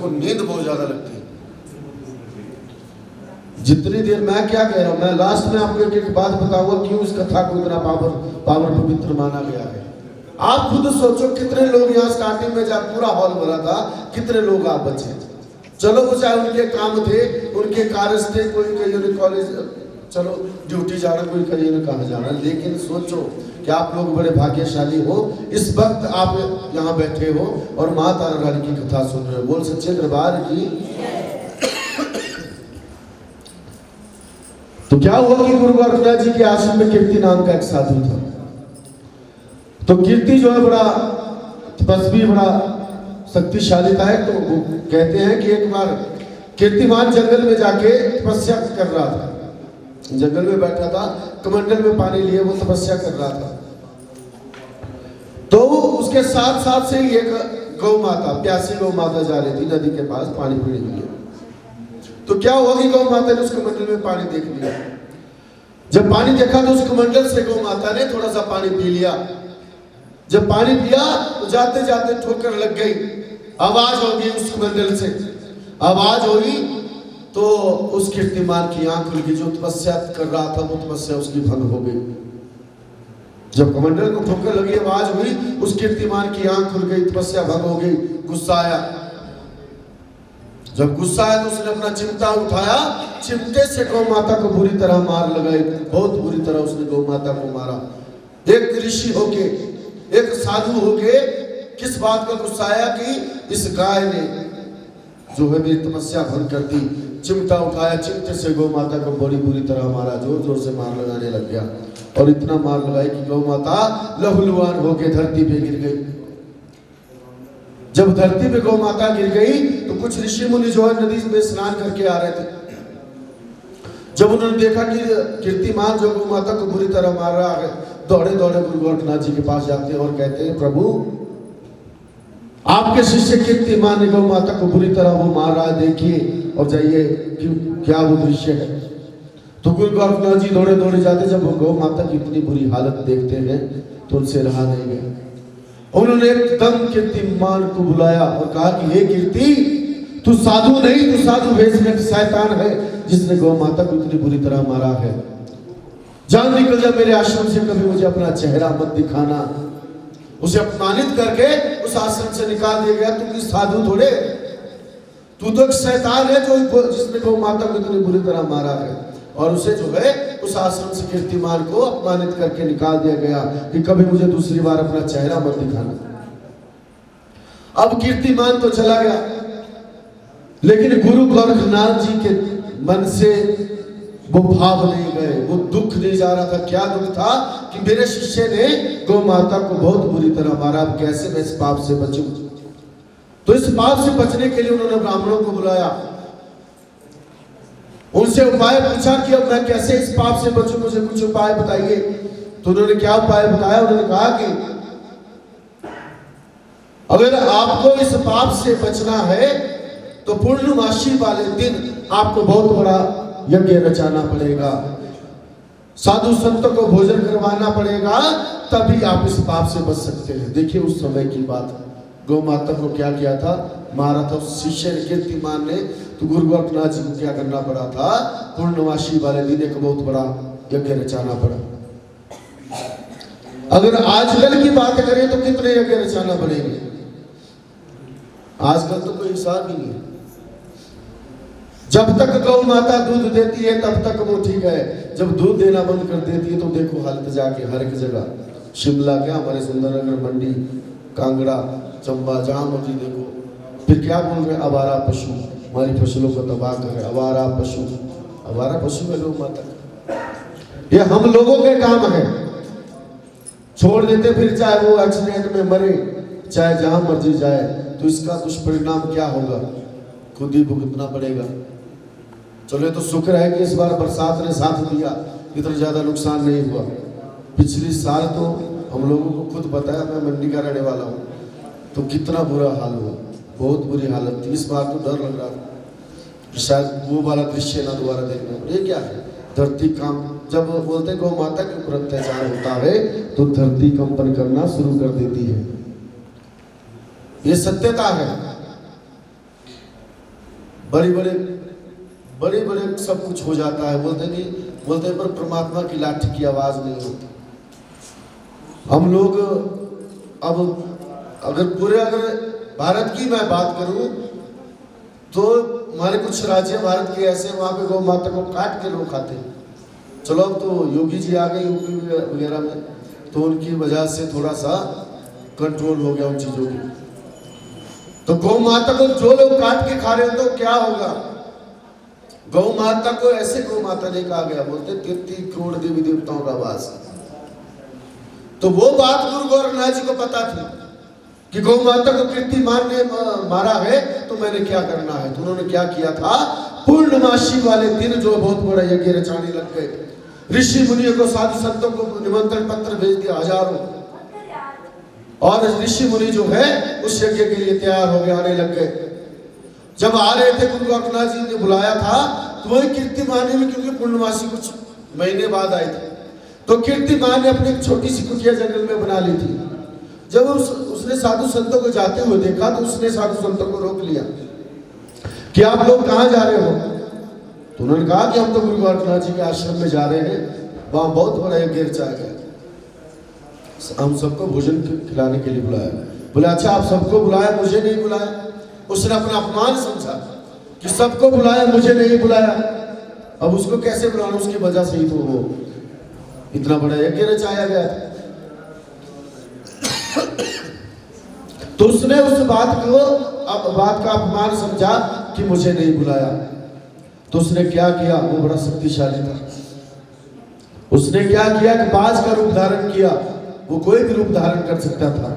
को नींद बहुत ज्यादा लगती है। जितनी देर मैं क्या कह रहा हूं, मैं लास्ट में आपको एक बात बताऊंगा क्यों इस कथा को इतना पावर पवित्र माना गया है। आप खुद सोचो कितने लोग यहाँ स्टार्टिंग में जब पूरा हॉल भरा था, कितने लोग आप बचे। चलो वो चाहे उनके काम थे, उनके कार्य थे, कोई कहीं कॉलेज चलो ड्यूटी जाना, कोई कहीं न कहाँ जाना, लेकिन सोचो कि आप लोग बड़े भाग्यशाली हो, इस वक्त आप यहाँ बैठे हो और माँ तारा रानी की कथा सुन रहे हो। बोल सच्चे दरबार की। तो क्या हुआ कि गुरु गोरखनाथ जी के आश्रम में कीर्ति नाम का एक साधु था। तो कीर्ति जो है बड़ा तपस्वी, बड़ा शक्तिशाली था। तो वो कहते हैं कि एक बार कीर्तिमान जंगल में जाके तपस्या कर रहा था। जंगल में बैठा था, कमंडल में पानी लिए वो तपस्या कर रहा था। तो उसके साथ साथ से एक गौ माता, प्यासी गौ माता जा रही थी नदी के पास पानी पीने के लिए। तो क्या हुआ कि गौ माता ने उस कमंडल में पानी देख लिया। जब पानी देखा तो उस कमंडल से गौ माता ने थोड़ा सा पानी पी लिया। जब पानी पिया तो जाते जाते ठोकर लग गई, आवाज होगी उस कमंडल से। आवाज हुई तो उस कीर्तिमान की आंख खुल गई। जो तपस्या कर रहा था वो तपस्या उसकी भंग हो गई। जब कमंडल को ठोकर लगी, आवाज हुई, उस कीर्तिमान की आंख खुल गई, तपस्या भंग हो गई। गुस्सा आया। जब गुस्सा आया तो उसने अपना चिमटा उठाया, चिमटे से गौ माता को बुरी तरह मार लगाई। बहुत बुरी तरह उसने गौ माता को मारा। एक ऋषि होके, एक साधु होके किस बात का गुस्सा आया कि इस गाय ने जो है मेरी तपस्या भंग कर दी। चिमटा उठाया, चिमटे से गौ माता को बड़ी बुरी तरह मारा, जोर जोर से मार लगाने लग गया। और इतना मार लगाई कि गौ माता लहूलुहान होके धरती पे गिर गई। जब धरती पे गौ माता गिर गई तो कुछ ऋषि मुनि जो है नदी में स्नान करके आ रहे थे। जब उन्होंने देखा कि कीर्तिमान जो गौ माता को बुरी तरह मार रहा है, दौड़े दौड़े गुरु गोरखनाथ जी के पास जाते हैं और कहते हैं, प्रभु आपके शिष्य कीर्तिमान ने गौ माता को बुरी तरह वो मार रहा है, देखिए और जाइए क्या वो दृश्य है। तो गुरु गोरखनाथ जी दौड़े दौड़े जाते, जब वो गौ माता की इतनी बुरी हालत देखते हैं तो उनसे रहा नहीं गया। उन्होंने एकदम कीर्तिमान को बुलाया और कहा कि हे कीर्ति, तू साधु नहीं, तू साधु वेश में शैतान है जिसने गौ माता को इतनी बुरी तरह मारा है। जान निकल जा मेरे आश्रम से, कभी मुझे अपना चेहरा मत दिखाना। उसे अपमानित करके उस आश्रम से निकाल दिया गया। तू किस साधु थोड़े, तू तो एक शैतान है जो जिसने गौ माता को इतनी बुरी तरह मारा है। और उसे जो है उस आश्रम से कीर्तिमान को अपमानित करके निकाल दिया गया कि कभी मुझे दूसरी बार अपना चेहरा मत दिखाना। अब कीर्तिमान तो चला गया, लेकिन गुरु गोरखनाथ जी के मन से वो भाव नहीं गए, वो दुख नहीं जा रहा था। क्या दुख था कि मेरे शिष्य ने गौ माता को बहुत बुरी तरह मारा, अब कैसे मैं इस पाप से बचूं। तो इस पाप से बचने के लिए उन्होंने ब्राह्मणों को बुलाया, उनसे उपाय पूछा कि अब मैं कैसे इस पाप से बचूं, मुझे कुछ उपाय बताइए। तो उन्होंने क्या उपाय बताया, उन्होंने कहा कि अगर आपको इस पाप से बचना है तो पूर्णमासी वाले दिन आपको बहुत बड़ा यज्ञ रचाना पड़ेगा, साधु संतों को भोजन करवाना पड़ेगा, तभी आप इस पाप से बच सकते हैं। देखिए उस समय की बात, गौ माता को क्या किया था, मारा था उस शिष्य ने, कीर्तिमान ने। तो गुरु गोरखनाथ जी को क्या करना पड़ा था, पूर्णमासी वाले दिन एक बहुत बड़ा यज्ञ रचाना पड़ा। अगर आजकल की बात करें तो कितने यज्ञ रचाना पड़ेंगे, आजकल तो कोई हिसाब ही नहीं है। जब तक गौ माता दूध देती है तब तक वो ठीक है, जब दूध देना बंद कर देती है तो देखो हालत जाके हर एक जगह, शिमला क्या हमारे सुंदरनगर, मंडी, कांगड़ा, चंबा, जहां मर्जी देखो, फिर क्या बोल रहे, आवारा पशु हमारी फसलों को तबाह कर रहे, आवारा पशु। आवारा पशु है गौ माता, ये हम लोगों के काम है, छोड़ देते फिर चाहे वो एक्सीडेंट में मरे, चाहे जहां मर्जी जाए, तो इसका दुष्परिणाम क्या होगा, खुद ही भुगतना पड़ेगा। चलो तो शुक्र है कि इस बार बरसात ने साथ दिया, इतना ज्यादा नुकसान नहीं हुआ। पिछले साल तो हम लोगों को खुद पता है, मैं मंडी का रहने वाला हूँ, तो कितना बुरा हाल हुआ, बहुत बुरी हालत थी। इस बार तो डर लग रहा था कि शायद वो वाला दृश्य ना दोबारा देखना पड़े। ये क्या है, धरती काम, जब बोलते गौ माता के ऊपर अत्याचार होता है तो धरती कंपन करना शुरू कर देती है, ये सत्यता है। बड़े बड़े सब कुछ हो जाता है। बोलते हैं पर परमात्मा की लाठी की आवाज नहीं होती। हम लोग अब अगर भारत की मैं बात करूं तो हमारे कुछ राज्य भारत के ऐसे वहां पे गौ माता को काट के लोग खाते हैं। चलो अब तो योगी जी आ गए यूपी वगैरह में, तो उनकी वजह से थोड़ा सा कंट्रोल हो गया उन चीजों की। तो गौ माता को जो लोग काट के खा रहे हैं तो क्या होगा? गौ माता को ऐसे गौ माता नहीं कहा गया, बोलते 33 करोड़ देवी देवताओं का वास। तो वो बात गुरु गोरखनाथ जी को पता थी कि गौ माता को कीर्तिमान ने मारा है तो मैंने क्या करना है। तो उन्होंने क्या किया था, पूर्णमासी वाले दिन जो बहुत बड़ा यज्ञ रचाने लग गए। ऋषि मुनियों को, साधु संतों को निमंत्रण पत्र भेज दिया हजारों, और ऋषि मुनि जो है उस यज्ञ के लिए तैयार हो गए, आने लग गए। जब आ रहे थे गुरु गोरखनाथ जी ने बुलाया था तो वही कीर्तिमान में, क्योंकि पूर्णमासी कुछ महीने बाद आए थे, तो कीर्तिमान ने अपनी एक छोटी सी कुटिया जंगल में बना ली थी। जब उसने साधु संतों को जाते हुए देखा तो उसने साधु संतों को रोक लिया कि आप लोग कहाँ जा रहे हो? तो उन्होंने कहा कि हम तो गुरु गोरखनाथ जी के आश्रम में जा रहे हैं, वहां बहुत बड़ा यज्ञ रचाया गया, हम सबको भोजन खिलाने के लिए बुलाया। बोले अच्छा आप सबको बुलाया, मुझे नहीं बुलाया। उसने अपना अपमान समझा कि सबको बुलाया, मुझे नहीं बुलाया। अब उसको कैसे बुलाना, उसकी वजह से ही तो वो इतना बड़ा यज्ञ रचाया गया था। तो उसने उस बात का अपमान समझा कि मुझे नहीं बुलाया। तो उसने क्या किया, वो बड़ा शक्तिशाली था। उसने क्या किया कि बाज का रूप धारण किया। वो कोई भी रूप धारण कर सकता था।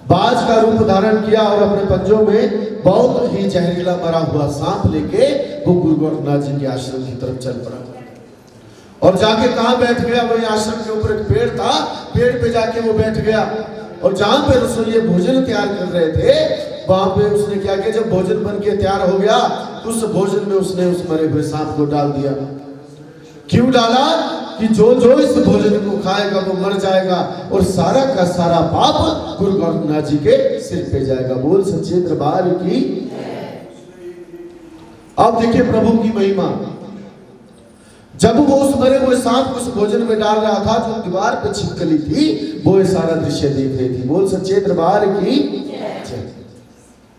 बाज का रूप धारण किया और अपने पंजों में बहुत ही जहरीला मरा हुआ सांप लेके वो गुरु गोरखनाथ जी के आश्रम की तरफ चल पड़ा और जाके कहाँ बैठ गया, वही आश्रम के ऊपर एक पेड़ था, पेड़ पे जाके वो बैठ गया। और जहां पे रसोइये भोजन तैयार कर रहे थे वहां पे उसने क्या किया, जब भोजन बन के तैयार हो गया तो उस भोजन में उसने उस मरे हुए सांप को डाल दिया। क्यों डाला? कि जो इस भोजन को खाएगा वो मर जाएगा और सारा का सारा पाप गुरु गोरखनाथ जी के सिर पे जाएगा। बोल सच्चे दरबार की। अब देखिए प्रभु की महिमा। जब वो उस मरे हुए सांप को उस भोजन में डाल रहा था, जो दीवार पे छिपकली थी वो ये सारा दृश्य देख रही थी। बोल सच्चे दरबार की।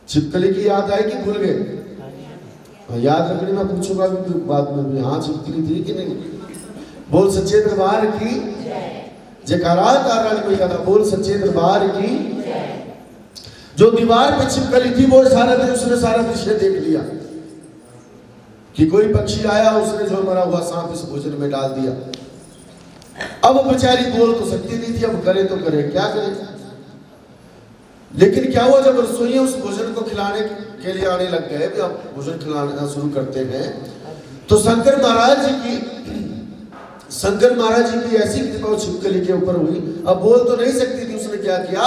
छिपकली की याद आई कि भूल गए? याद रखनी, मैं पूछूंगा बाद में, हाँ छिपकली थी कि नहीं। बोल सच्चे दरबार की जयकारा तारण में था। बोल सच्चे दरबार की। जो दीवार पे छिपकली थी वो उसने सारा दृश्य देख लिया कि कोई पक्षी आया, उसने जो मरा हुआ सांप इस भोजन में डाल दिया। अब बेचारी बोल तो सकती नहीं थी, अब करे तो करे, क्या करे। लेकिन क्या हुआ, जब रसोइये उस भोजन को खिलाने के लिए आने लग गए, अब भोजन खिलाना शुरू करते हैं, तो शंकर महाराज जी की ऐसी कृपा छिपकली के ऊपर हुई। अब बोल तो नहीं सकती थी, उसने क्या किया,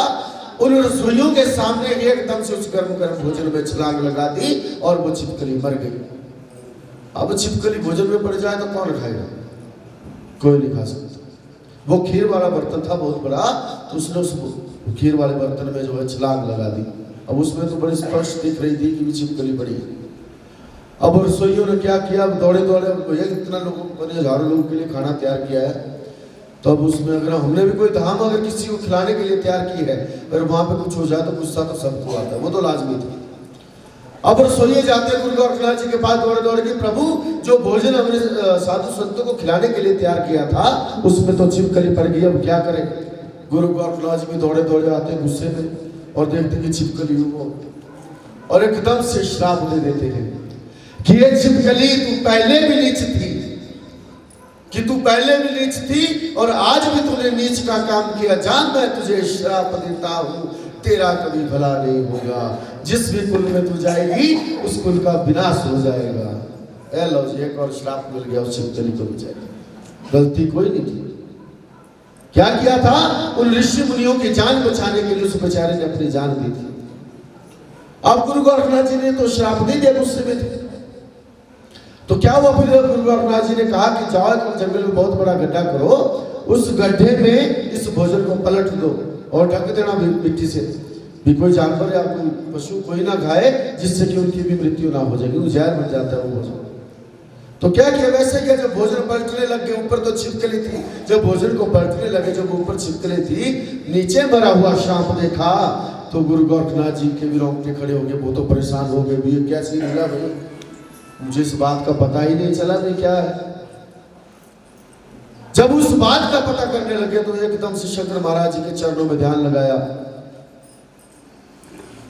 उन रसोइयों के सामने एकदम से उस गर्म भोजन में छलांग लगा दी और वो छिपकली मर गई। अब छिपकली भोजन में पड़ जाए तो कौन खाएगा? कोई नहीं खा सकता। वो खीर वाला बर्तन था बहुत बड़ा, तो उसने उस खीर वाले बर्तन में जो है छलांग लगा दी। अब उसमें तो बड़ी स्पष्ट दिख रही थी कि छिपकली पड़ी है। अब रसोइयों ने क्या किया, दौड़े भैया इतना लोगों को, हजारों लोगों के लिए खाना तैयार किया है, तो अब उसमें अगर हमने भी कोई धाम अगर किसी को खिलाने के लिए तैयार की है, अगर वहां पे कुछ हो जाए तो गुस्सा तो सबको आता है, वो तो लाजमी था। अब रसोइये जाते हैं गुरु गोरखनाथ जी के पास दौड़े कि प्रभु जो भोजन हमने साधु संतों को खिलाने के लिए तैयार किया था उसमें तो छिपकली पड़ गई, अब क्या करें। गुरु गोरखनाथ जी भी दौड़े आते हैं गुस्से में और देखते कि छिपकली वो, और एकदम से श्राप दे देते हैं कि ये छिपकली तू पहले भी नीच थी और आज भी तूने नीच का काम किया। जान मैं तुझे श्राप देता हूँ, तेरा कभी भला नहीं होगा। जिस भी कुल में तू जाएगी उस कुल का विनाश हो जाएगा। ए लो जी, एक और श्राप मिल गया उस छिपकली को बेचारी। गलती कोई नहीं थी। क्या किया था, उन ऋषि मुनियों की जान बचाने के लिए उस बेचारे ने अपनी जान दी थी। अब गुरु गोरखनाथ जी ने तो श्राप दे दिया, गुस्से में थे। तो क्या हुआ, फिर गुरु गोरखनाथ जी ने कहा कि जाओ जंगल में बहुत बड़ा गड्ढा करो, उस गड्ढे में इस भोजन को पलट दो और ढक देना मिट्टी से। भी कोई जानवर या कोई पशु कोई ना खाए जिससे कि उनकी भी मृत्यु ना हो जाएगी, वो जहर बन जाता है वो भोजन। तो क्या किया, वैसे क्या, जब भोजन पलटने लग गए, ऊपर तो छिपकली थी, जब भोजन को पलटने लगे, जब ऊपर छिपकली थी, नीचे मरा हुआ सांप देखा तो गुरु गोरखनाथ जी के भी रोंगटे खड़े हो गए। वो तो परेशान हो गए, भी ये क्या चीज मिला भाई, मुझे इस बात का पता ही नहीं चला भाई क्या है। जब उस बात का पता करने लगे तो एकदम से शंकर महाराज जी के चरणों में ध्यान लगाया।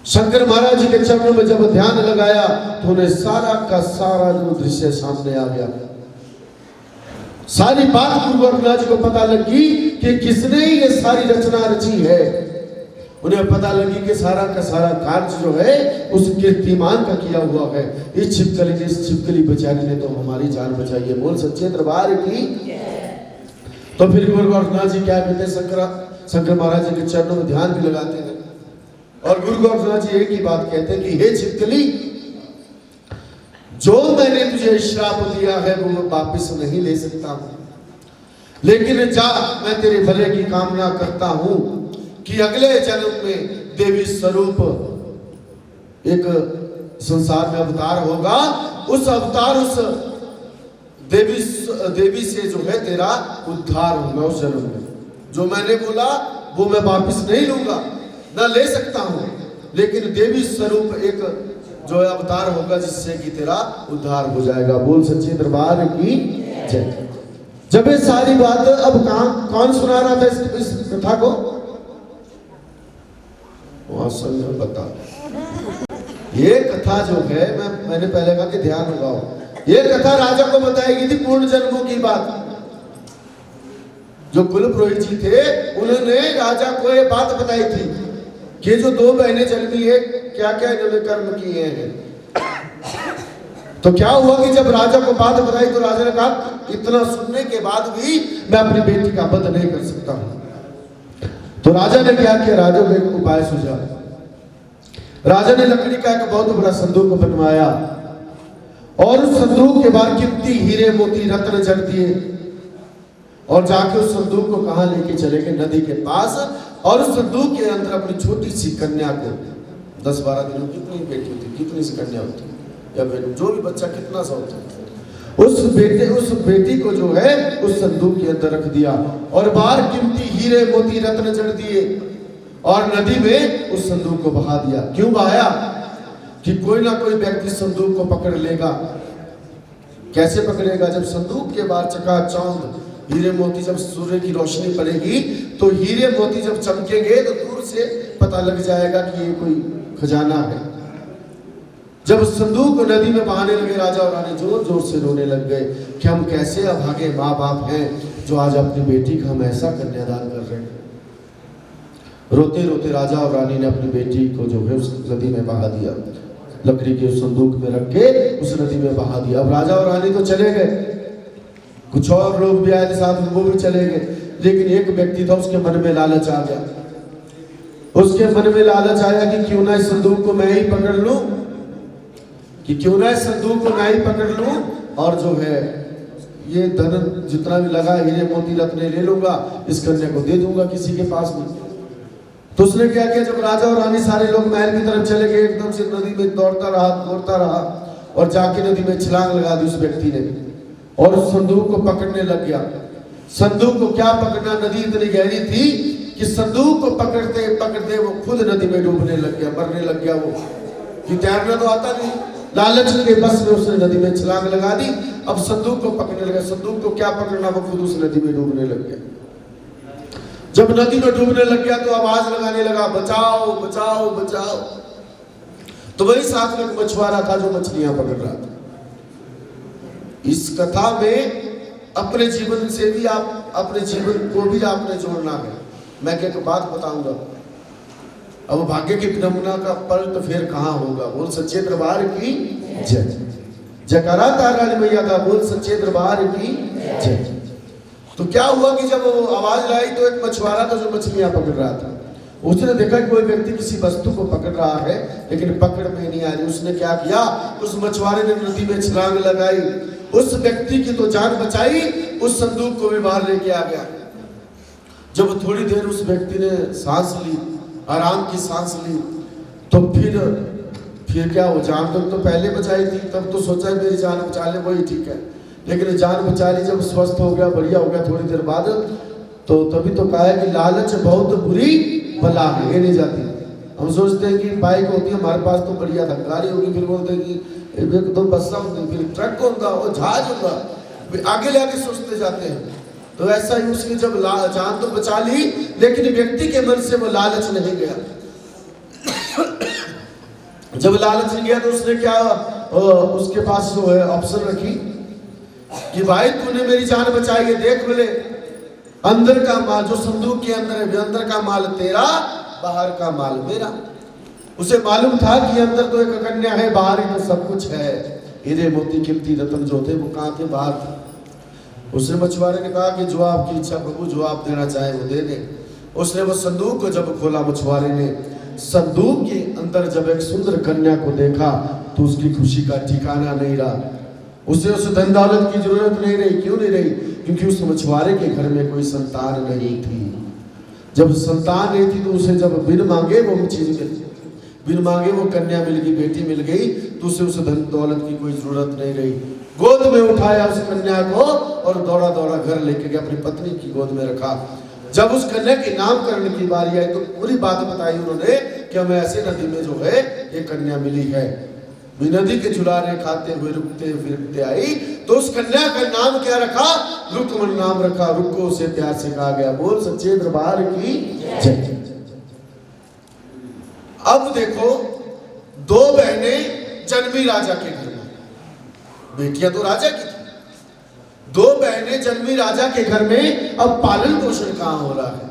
शंकर महाराज जी के चरणों में जब ध्यान लगाया तो उन्हें सारा का सारा जो दृश्य सामने आ गया। सारी बात गुरु गोरखनाथ जी को पता लगी कि किसने ये सारी रचना रची है। उन्हें पता लगी कि सारा का सारा कार्य जो है उस कीर्तिमान का किया हुआ है। इस छिपकली बेचारी ने तो हमारी जान बचाई है। बोल सच्चे दरबार की। तो फिर गुरु गोरखनाथ जी क्या कहते हैं, शंकर महाराज जी के चरणों में ध्यान भी लगाते हैं और गुरु गोरखनाथ जी एक ही बात कहते हैं कि हे छिपकली, जो मैंने तुझे श्राप दिया है वो मैं वापिस नहीं ले सकता हूं, लेकिन जा, मैं तेरे भले की कामना करता हूं कि अगले जन्म में देवी स्वरूप एक संसार में अवतार होगा। उस अवतार, उस देवी से जो है तेरा उद्धार होगा उस जन्म में। जो मैंने बोला वो मैं वापिस नहीं लूंगा, ना ले सकता हूं, लेकिन देवी स्वरूप एक जो अवतार होगा जिससे कि तेरा उद्धार हो जाएगा। बोल सच्चे दरबार की जय। जब ये सारी बात अब कौन सुना रहा था इस कथा को, वहां बता। ये कथा जो है, मैंने पहले कहा कि ध्यान लगाओ, ये कथा राजा को बताई गई थी पूर्ण जन्मों की बात। जो कुल पुरोहित जी थे उन्होंने राजा को ये बात बताई थी कि जो दो बहनें जन्मी है क्या क्या इन्होंने कर्म किए हैं। तो क्या हुआ कि जब राजा को बात बताई तो राजा ने कहा इतना सुनने के बाद भी मैं अपनी बेटी का वध नहीं कर सकता हूं। तो राजा ने क्या किया, राजा को एक उपाय सूझा। राजा ने लकड़ी का एक बहुत बड़ा संदूक बनवाया और उस संदूक के बाहर कीमती हीरे मोती रत्न जड़ दिए और जाके उस संदूक को कहां लेके चले गए, नदी के पास। और उस संदूक के अंदर अपनी छोटी सी कन्या को, 10-12 दिनों की कितनी बेटी होती, कितनी सी कन्या होती या जो भी बच्चा कितना सा होता है, उस बेटी को जो है उस संदूक के अंदर रख दिया और बाहर कीमती हीरे मोती रत्न जड़ दिए और नदी में उस संदूक को बहा दिया। क्यों बहाया, कि कोई ना कोई व्यक्ति संदूक को पकड़ लेगा। कैसे पकड़ेगा, जब संदूक के बाहर चकाचौंध हीरे मोती, जब सूर्य की रोशनी पड़ेगी तो हीरे मोती जब चमकेंगे तो दूर से पता लग जाएगा कि ये कोई खजाना है। जब संदूक को नदी में बहाने लगे, राजा और रानी जोर जोर से रोने लग गए कि हम कैसे अभागे माँ बाप हैं जो आज अपनी बेटी का हम ऐसा कन्यादान कर रहे हैं। रोते रोते राजा और रानी ने अपनी बेटी को जो है उस नदी में बहा दिया, लकड़ी के उस संदूक में रख के उस नदी में बहा दिया। अब राजा और रानी तो चले गए, कुछ और लोग भी आए थे साथ में, वो भी चले गए, लेकिन एक व्यक्ति था उसके मन में लालच आ गया। उसके मन में लालच आया कि क्यों ना इस संदूक को मैं ही पकड़ लूं, कि क्यों ना इस संदूक को मैं ही पकड़ लूं और जो है ये धन जितना भी लगा हीरे मोती रत्न ले लूंगा, इस कन्या को दे दूंगा किसी के पास में। तो उसने क्या किया, जब राजा और रानी सारे लोग महल की तरफ चले गए, एकदम से नदी में दौड़ता रहा और जाके नदी में छलांग लगा दी उस व्यक्ति ने और उस संदूक को पकड़ने लग गया। संदूक को क्या पकड़ना, नदी इतनी गहरी थी कि संदूक को पकड़ते पकड़ते वो खुद नदी में डूबने लग गया, मरने लग गया। वो कि तैरना तो आता नहीं, लालच के बस में उसने नदी में छलांग लगा दी। अब संदूक को पकड़ने लगा, संदूक को क्या पकड़ना, वो खुद उस नदी में डूबने लग गया। जब नदी में डूबने लग गया तो आवाज लगाने लगा, बचाओ बचाओ बचाओ। तो वही साथ में मछुआरा था जो मछलियां पकड़ रहा था। इस कथा में अपने जीवन से भी आप, अपने जीवन को भी आपने जोड़ना है। मैं एक बात बताऊंगा, अब भाग्य की विडंबना का पलट फिर कहां होगा। बोल सच्चे दरबार की जय। जयकारा तारा मैया का, बोल सच्चे दरबार की जय। तो क्या हुआ कि जब वो आवाज लाई तो एक मछुआरा था जो मछलियां पकड़ रहा था। उसने देखा कि कोई व्यक्ति किसी वस्तु को पकड़ रहा है लेकिन पकड़ में नहीं आ रही। उसने क्या किया, उस मछुआरे ने नदी में छलांग लगाई, उस व्यक्ति की तो जान बचाई, उस संदूक को भी बाहर लेके आ गया। जब थोड़ी देर उस व्यक्ति ने सांस ली, आराम की सांस ली। तो फिर क्या, वो जान तो पहले बचाई थी, तब तो सोचा मेरी जान बचा ले वही ठीक है, लेकिन जान बचा ली जब स्वस्थ हो गया, बढ़िया हो गया थोड़ी देर बाद, तो तभी तो कहा है कि लालच बहुत बुरी बला है, ये नहीं जाती। हम सोचते हैं कि बाइक होती है हमारे पास तो बढ़िया था, गाड़ी होगी फिर बोलते हैं कि एकदम बस्सा होती, फिर ट्रक होगा, वो जहाज होगा, आगे ले आगे सोचते जाते हैं। तो ऐसा ही उसकी जब जान तो बचा ली, लेकिन व्यक्ति के मन से वो लालच नहीं गया। जब लालच नहीं गया तो उसने क्या, उसके पास जो है ऑप्शन रखी कि भाई तूने मेरी जान बचाई है, देख बोले अंदर का माल जो संदूक के अंदर है, अंदर का माल तेरा, बाहर का माल मेरा। उसे मालूम था कि अंदर तो एक कन्या है, बाहर ही तो सब कुछ है। हीरे मोती कीमती रत्न जो थे वो कहाँ थे, बाहर थे। उसने मछुआरे ने कहा कि जो आपकी इच्छा प्रभु, जो आप देना चाहे वो दे दे। उसने वो संदूक को जब खोला, मछुआरे ने संदूक के अंदर जब एक सुंदर कन्या को देखा तो उसकी खुशी का ठिकाना नहीं रहा। उसे उस धन दौलत की जरूरत नहीं रही। क्यों नहीं रही? क्योंकि उस मछुआरे के घर में कोई संतान नहीं थी। जब संतान नहीं थी तो उसे जब बिन मांगे वो चीज मिल, बिन मांगे वो कन्या मिल गई, बेटी मिल गई, तो उसे उस धन दौलत की कोई जरूरत नहीं रही। गोद में उठाया उस कन्या को और दौड़ा दौड़ा घर लेके गया, अपनी पत्नी की गोद में रखा। जब उस कन्या के नामकरण की बारी आई तो पूरी बात बताई उन्होंने कि हमें ऐसे नदी में जो है ये कन्या मिली है। नदी के झुलारे खाते हुए रुकते फिरते आई, तो उस कन्या का नाम क्या रखा? रुकमन नाम रखा। रुको से प्यार से कहा गया, बोल सच्चे दरबार की जय। अब देखो, दो बहनें जन्मी राजा के घर में, बेटियां तो राजा की थी, दो बहनें जन्मी राजा के घर में। अब पालन पोषण कहां हो रहा है?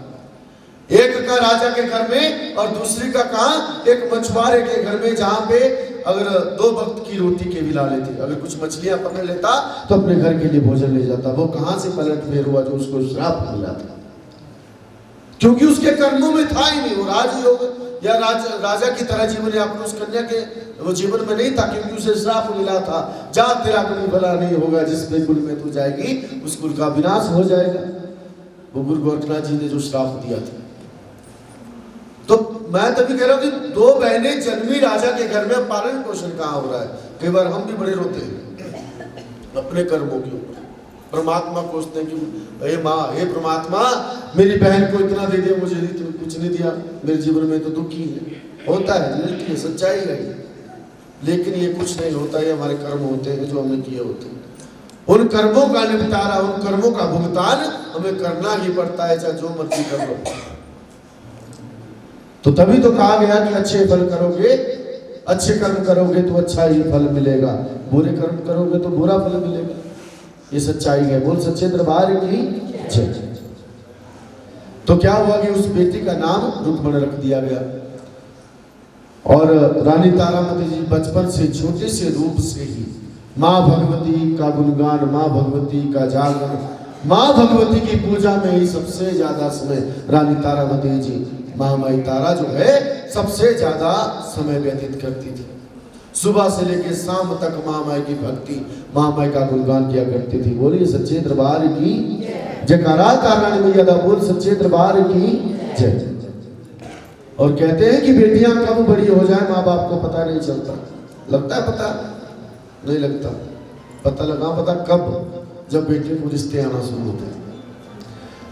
एक का राजा के घर में और दूसरी का कहां? एक मछुआरे के घर में, जहां पे अगर 2 वक्त की रोटी के भी ला लेती, अगर कुछ मछलियां पकड़ लेता तो अपने घर के लिए भोजन ले जाता। वो कहां से पलट फेर हुआ जो उसको श्राप मिला था? क्योंकि उसके कर्मों में था ही नहीं। वो राजयोग या राजा की तरह जीवन यापन उस कन्या के वो जीवन में नहीं था, क्योंकि उसे श्राप मिला था, जा तेरा कोई भला नहीं होगा, जिस कुल में तू जाएगी उस कुल का विनाश हो जाएगा। वो गुरु गोरखनाथ जी ने जो श्राप दिया था। तो मैं तभी कह रहा हूं कि 2 बहनें जन्मी राजा के घर में, पालन पोषण कहां हो रहा है? कई बार हम भी बड़े रोते हैं अपने कर्मों के ऊपर। परमात्मा कोसते हैं कि हे माँ, हे परमात्मा, मेरी बहन को इतना दे दिया, मुझे कुछ नहीं दिया, मेरे जीवन में तो दुखी है। होता है, मिलती है, सच्चाई है, लेकिन ये कुछ नहीं होता। ये हमारे कर्म होते हैं जो हमने किए होते हैं। उन कर्मों का निपटारा, उन कर्मों का भुगतान हमें करना ही पड़ता है, चाहे जो मर्जी कर लो। तो तभी तो कहा गया कि अच्छे फल करोगे, अच्छे कर्म करोगे तो अच्छा ही फल मिलेगा, बुरे कर्म करोगे तो बुरा फल मिलेगा। ये सच्चाई है। बोल सच्चे दरबार की जय। तो क्या हुआ कि उस बेटी का नाम रुक्मण रख दिया गया। और रानी तारामती जी बचपन से, छोटे से रूप से ही माँ भगवती का गुणगान, माँ भगवती का जागरण, माँ भगवती की पूजा में ही सबसे ज्यादा समय रानी तारामती जी, महामाई तारा जो है, सबसे ज्यादा समय व्यतीत करती थी। सुबह से लेकर शाम तक महामाई की भक्ति, महामाई का गुणगान किया करती थी। बोलिए सच्चे दरबार की जयकारा तारानी मैया दा। बोल सच्चे दरबार की जय। और कहते हैं कि बेटियां कब बड़ी हो जाए माँ बाप को पता नहीं चलता। लगता है पता? नहीं लगता। पता लगा, पता कब? जब बेटे को रिश्ते आना शुरू होते हैं।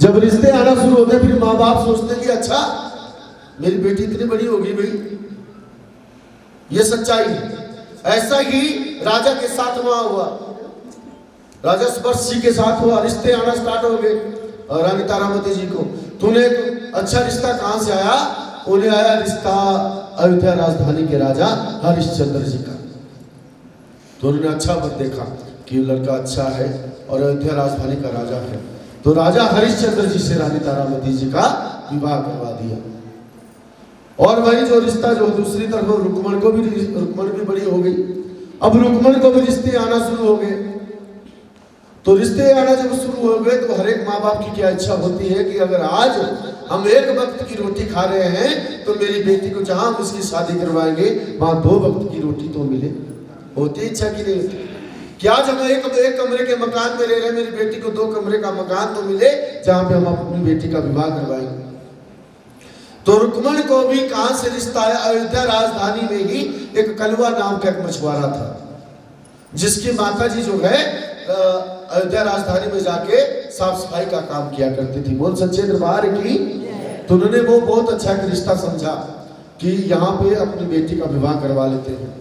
जब रिश्ते आना शुरू होते हैं फिर माँ बाप सोचते हैं कि अच्छा मेरी बेटी इतनी बड़ी होगी भाई। ये सच्चाई है। ऐसा ही राजा के साथ वहां हुआ, राजा स्पर्श जी के साथ हुआ। रिश्ते आना स्टार्ट हो गए रानी तारामती जी को। तूने एक अच्छा रिश्ता कहां से आया? उन्हें आया रिश्ता अयोध्या राजधानी के राजा हरिश्चंद्र जी का। तो उन्होंने अच्छा वर देखा कि लड़का अच्छा है और अयोध्या राजधानी का राजा है, तो राजा हरिश्चंद्र जी से रानी तारामती जी का विवाह करवा दिया। और वही जो रिश्ता जो दूसरी तरफ रुक्मण भी बड़ी हो गई। अब रुक्मण को भी रिश्ते आना शुरू हो गए। तो रिश्ते आना जब शुरू हो गए तो हर एक माँ बाप की क्या इच्छा होती है कि अगर आज हम एक वक्त की रोटी खा रहे हैं तो मेरी बेटी को जहां हम उसकी शादी करवाएंगे वहां 2 वक्त की रोटी तो मिले। होती इच्छा की नहीं होती? क्या जब हम एक कमरे के मकान में रह रहे, मेरी बेटी को 2 कमरे का मकान तो मिले जहां पे हम अपनी बेटी का विवाह करवाएंगे। तो रुक्मण को भी कहां से रिश्ता आया? अयोध्या राजधानी में ही एक कलवा नाम का एक मछुआरा था, जिसकी माता जी जो है अयोध्या राजधानी में जाके साफ सफाई का काम किया करती थी। बोल सच्चे दरबार की। तो उन्होंने वो बहुत अच्छा एक रिश्ता समझा कि यहाँ पे अपनी बेटी का विवाह करवा लेते हैं।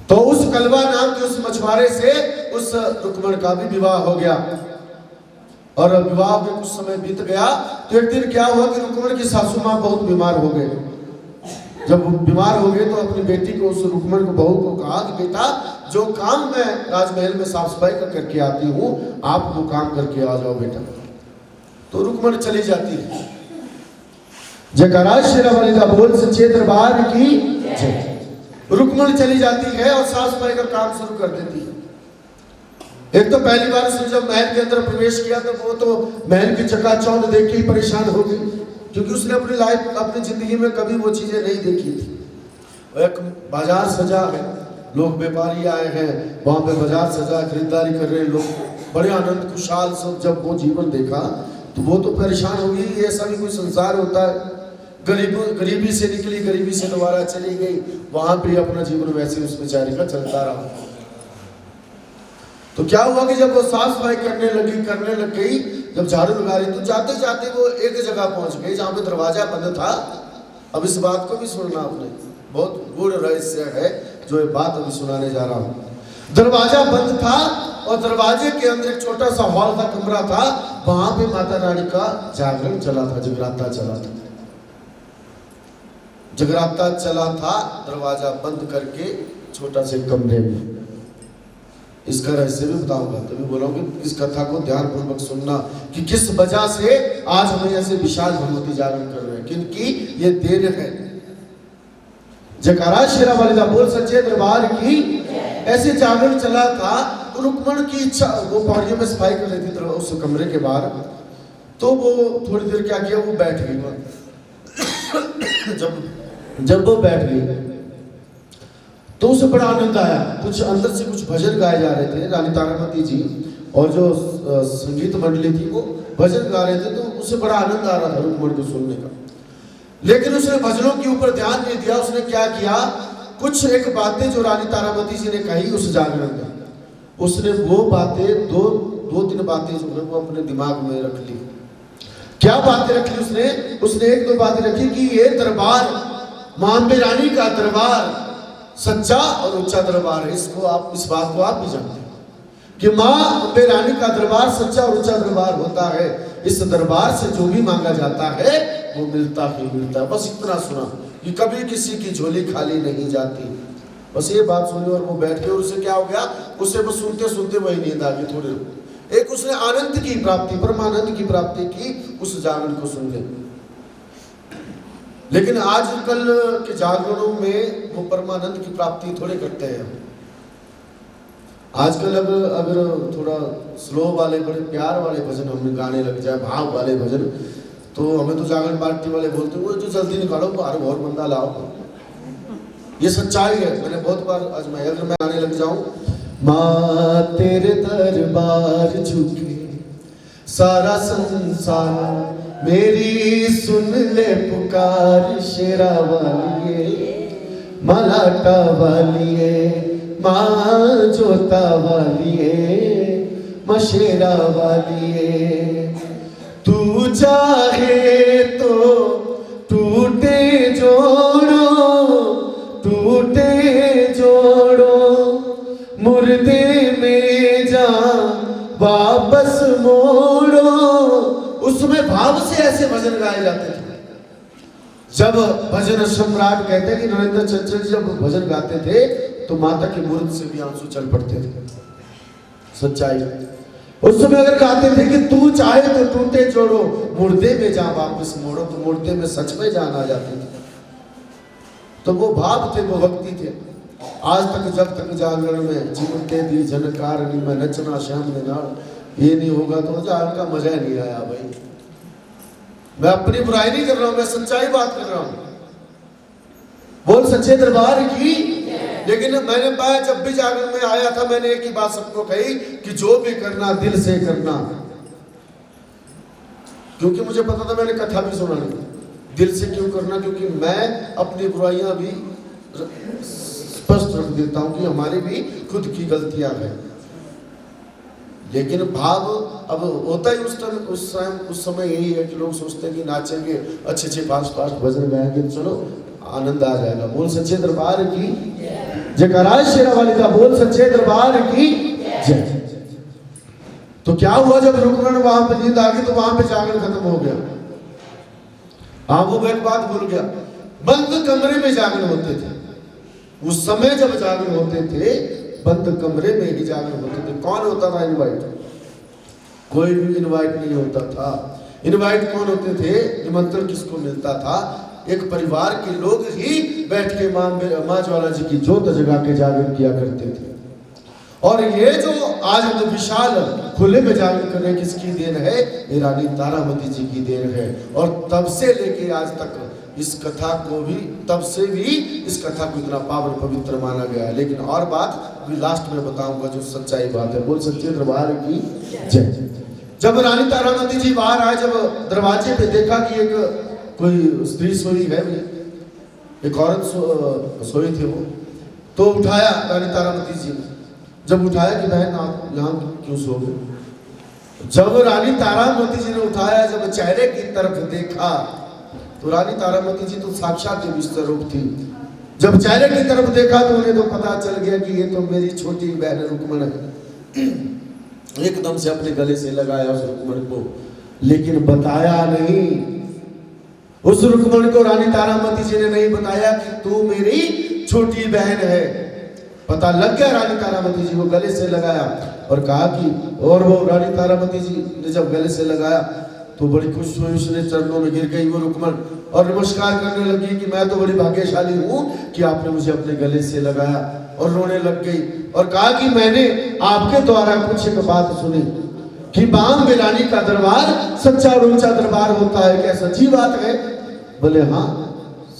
तो उस कलवा नाम के उस मछुआरे से उस रुक्मण का भी विवाह हो गया। और विवाह में कुछ समय बीत गया तो एक दिन क्या हुआ कि रुक्मण की सासू माँ बहुत बीमार हो गए। जब बीमार हो गए तो अपनी बेटी को, उस रुक्मण को, बहू को कहा कि बेटा जो काम मैं राजमहल में साफ सफाई का करके आती हूँ, आप वो काम करके आ जाओ बेटा। तो रुक्मण चली जाती है। जयकारा शेरा वाली का बोल सच्चे दरबार की जय। रुक्मण चली जाती है और साफ सफाई का काम शुरू कर देती है। एक तो पहली बार उसने जब महल के अंदर प्रवेश किया तो वो तो महल की चकाचौंध देख के ही परेशान हो गई, क्योंकि उसने अपनी लाइफ, अपनी जिंदगी में कभी वो चीजें नहीं देखी थी। एक बाजार सजा है, लोग व्यापारी आए हैं, वहां पे बाजार सजा, खरीदारी कर रहे हैं लोग, बड़े आनंद खुशहाल सब। जब वो जीवन देखा तो वो तो परेशान हो गई, ऐसा भी कोई संसार होता है? गरीबी से निकली, गरीबी से दोबारा चली गई, वहां पे अपना जीवन वैसे उस बेचारी का चलता रहा। तो क्या हुआ कि जब वो साफ सफाई करने लग गई, जब झाड़ू लगा रही, तो जाते जाते वो एक जगह पहुंच गई जहां पे दरवाजा बंद था। अब इस बात को भी सुनना आपने, बहुत गूढ़ रहस्य है जो ये बात अभी सुनाने जा रहा हूं। दरवाजा बंद था और दरवाजे के अंदर एक छोटा सा हॉल था, कमरा था, वहां पे माता रानी का जागरण चला था, जगराता चला था। जगराता चला था दरवाजा बंद करके छोटा से कमरे में। इसका रहस्य भी बताऊंगा, तभी बोलूंगी इस कथा को ध्यान पूर्वक सुनना कि किस वजह से आज हम ऐसे विशाल भगवती जागरण कर रहे हैं, क्योंकि ये देर है। जयकारा शेरा वाली का बोल सच्चे दरबार की। ऐसे जागरण चला था तो रुक्मण की इच्छा, वो पौड़ियों में सफाई कर रही थी उस कमरे के बाहर। तो वो थोड़ी देर क्या किया, वो बैठ गई। जब वो बैठ गई तो उसे बड़ा आनंद आया। कुछ अंदर से कुछ भजन गाए जा रहे थे, रानी तारामती जी और जो संगीत मंडली थी वो भजन गा रहे थे, तो उसे बड़ा आनंद आ रहा था रुक्मण को सुनने का। लेकिन उसने भजनों के ऊपर ध्यान नहीं दिया। उसने क्या किया, कुछ एक बातें जो रानी तारामती जी ने कही उस जागरण में, उसने वो बातें दो तीन बातें जो है वो अपने दिमाग में रख ली। क्या बातें रखी उसने एक दो बातें रखी कि ये दरबार, मां अम्बे रानी का दरबार सच्चा और ऊंचा दरबार है। इसको आप, इस बात को आप भी जानते हैं कि मां अम्बे रानी का दरबार सच्चा और ऊंचा दरबार होता है। इस दरबार से जो भी मांगा जाता है वो मिलता ही मिलता है। बस इतना सुना कि कभी किसी की झोली खाली नहीं जाती। बस ये बात सुनी और वो बैठ गए। और उसे क्या हो गया, उसे बस सुनते सुनते वही नींद आ गई। थोड़ी एक उसने आनंद की प्राप्ति, परमानंद की प्राप्ति की उस जागरण को सुन ले। लेकिन आजकल के जागरणों में वो परमानंद की प्राप्ति थोड़े करते हैं। आजकल अगर थोड़ा स्लो वाले, बड़े प्यार वाले भजन हमें गाने लग जाए, भाव वाले भजन, तो हमें तो जागरण पार्टी वाले बोलते हैं वो जो जल्दी निकालो, बाहर और बंदा लाओ। ये सच्चाई है, मैंने बहुत बार आजमाया। अगर मैं गाने लग जाऊं, माँ तेरे दरबार झुके सारा संसार, मेरी सुन ले पुकार शेरा वालिए, मलाटा वालिए, माँ जोता वालिए, मशेरा वालिए। तू चाहे तो टूटे जोड़ो, टूटे जोड़ो, मुर्दे में जा वापस मोड़ो। उसमें भाव से ऐसे भजन गाए जाते थे। जब भजन सम्राट कहते हैं कि नरेंद्र चंचल जी जब भजन गाते थे तो माता के मुर्द से भी आंसू चल पड़ते थे। सच्चाई उस समय अगर गाते थे कि तू चाहे तो टूटे जोड़ो, मुर्दे में जा वापस मोड़ो, तो मुर्दे में सच में जान आ जाती थी। तो वो भाव थे, वो भक्ति थे। आज तक जब तक जागरण में जीवन दे दी जनकारणी में नचना श्याम ने नाल, ये नहीं होगा तो जागरण का मजा नहीं आया भाई। मैं अपनी बुराई नहीं कर रहा हूं, मैं सच्चाई बात कर रहा हूं। बोल सच्चे दरबार की। लेकिन मैं जब भी जागरण में आया था मैंने एक ही बात सबको कही कि जो भी करना दिल से करना, क्योंकि मुझे पता था मैंने कथा भी सुनानी। दिल से क्यों करना, क्योंकि मैं अपनी बुराइयां भी स्पष्ट रख देता हूं कि हमारी भी खुद की गलतियां हैं। लेकिन भाव अब होता ही उस समय यही है कि लोग सोचते हैं कि नाचेंगे, अच्छे अच्छे फास्ट भजन गाएंगे, चलो आनंद आ जाएगा। बोल सच्चे दरबार की जयकारा शेरा वाली का, बोल सच्चे दरबार की जय। तो क्या हुआ, जब रुक्मण वहां पे नींद आ गई तो वहां पे जागरण खत्म हो गया। हाँ, वो एक बात भूल गया, बंद कमरे में जागरण होते थे उस समय। जब जागरण होते थे बंद कमरे में ही जागरण होते थे। कौन होता था इनवाइट? कोई भी इनवाइट नहीं होता था। इनवाइट कौन होते थे? निमंत्रण किसको मिलता था? एक परिवार के लोग ही बैठ के मां ज्वाला जी की जोत जगा के जागरण किया करते थे। और ये जो आज हम विशाल खुले में जागरण कर रहे हैं, किसकी देन है? ये रानी तारामती जी की देन है। और तब से लेके आज तक इस कथा को भी, तब से भी इस कथा को इतना पावन पवित्र माना गया है। लेकिन और बात भी लास्ट में बताऊंगा जो सच्चाई बात है। बोल सच्चे दरबार की जय। जब रानी तारामती जी बाहर आए, जब दरवाजे पे देखा कि एक कोई स्त्री सोई है, एक औरत सोई थी, वो तो उठाया रानी तारामती जी ने। जब उठाया कि बहन आप यहाँ क्यों सो गए? जब रानी तारामती जी ने उठाया, जब चेहरे की तरफ देखा तो रानी तारामती जी तो साक्षात विश्वरूप थी। जब चेहरे की तरफ देखा तो उन्हें तो पता चल गया कि ये तो मेरी छोटी बहन रुक्मण है। एकदम से अपने गले से लगाया उस रुक्मण को, लेकिन बताया नहीं। उस रुक्मण को रानी तारामती जी ने नहीं बताया कि तू मेरी छोटी बहन है। पता लग गया, रानी तारामती जी को गले से लगाया और कहा कि, और वो रानी तारामती जी ने जब गले से लगाया तो बड़ी खुश हुई, उसने चरणों में गिर गई वो रुक्मण और नमस्कार करने लगी कि मैं तो बड़ी भाग्यशाली हूँ कि आपने मुझे अपने गले से लगाया, और रोने लग गई और कहा कि मैंने आपके द्वारा कुछ एक बात सुनी कि बाम रानी का दरबार सच्चा और ऊंचा दरबार होता है। क्या सच्ची बात है? बोले हाँ,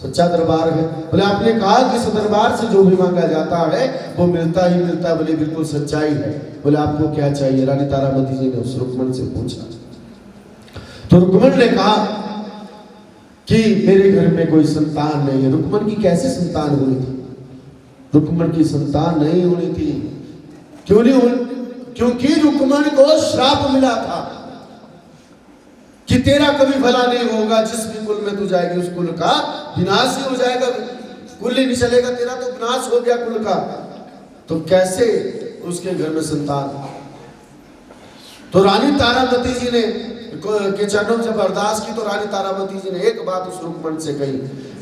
सच्चा दरबार है। बोले आपने कहा कि इस दरबार से जो भी मांगा जाता है वो मिलता ही मिलता है। बोले बिल्कुल सच्चाई है। बोले आपको क्या चाहिए? रानी तारामती जी ने उस रुक्मण से पूछा। तो रुक्मण ने कहा कि मेरे घर में कोई संतान नहीं है। रुक्मण की कैसे संतान होनी थी? रुक्मण की संतान नहीं होनी थी। क्यों नहीं होनी? क्योंकि रुक्मण को श्राप मिला था कि तेरा कभी भला नहीं होगा, जिस भी कुल में तू जाएगी उस कुल का विनाश ही हो जाएगा, कुल ही नहीं चलेगा, तेरा तो विनाश हो गया कुल का। तो कैसे उसके घर में संतान? तो रानी तारामती जी ने के चरणों में जब अरदास की तो रानी तारामती जी ने एक बात उस रुक्मण से कही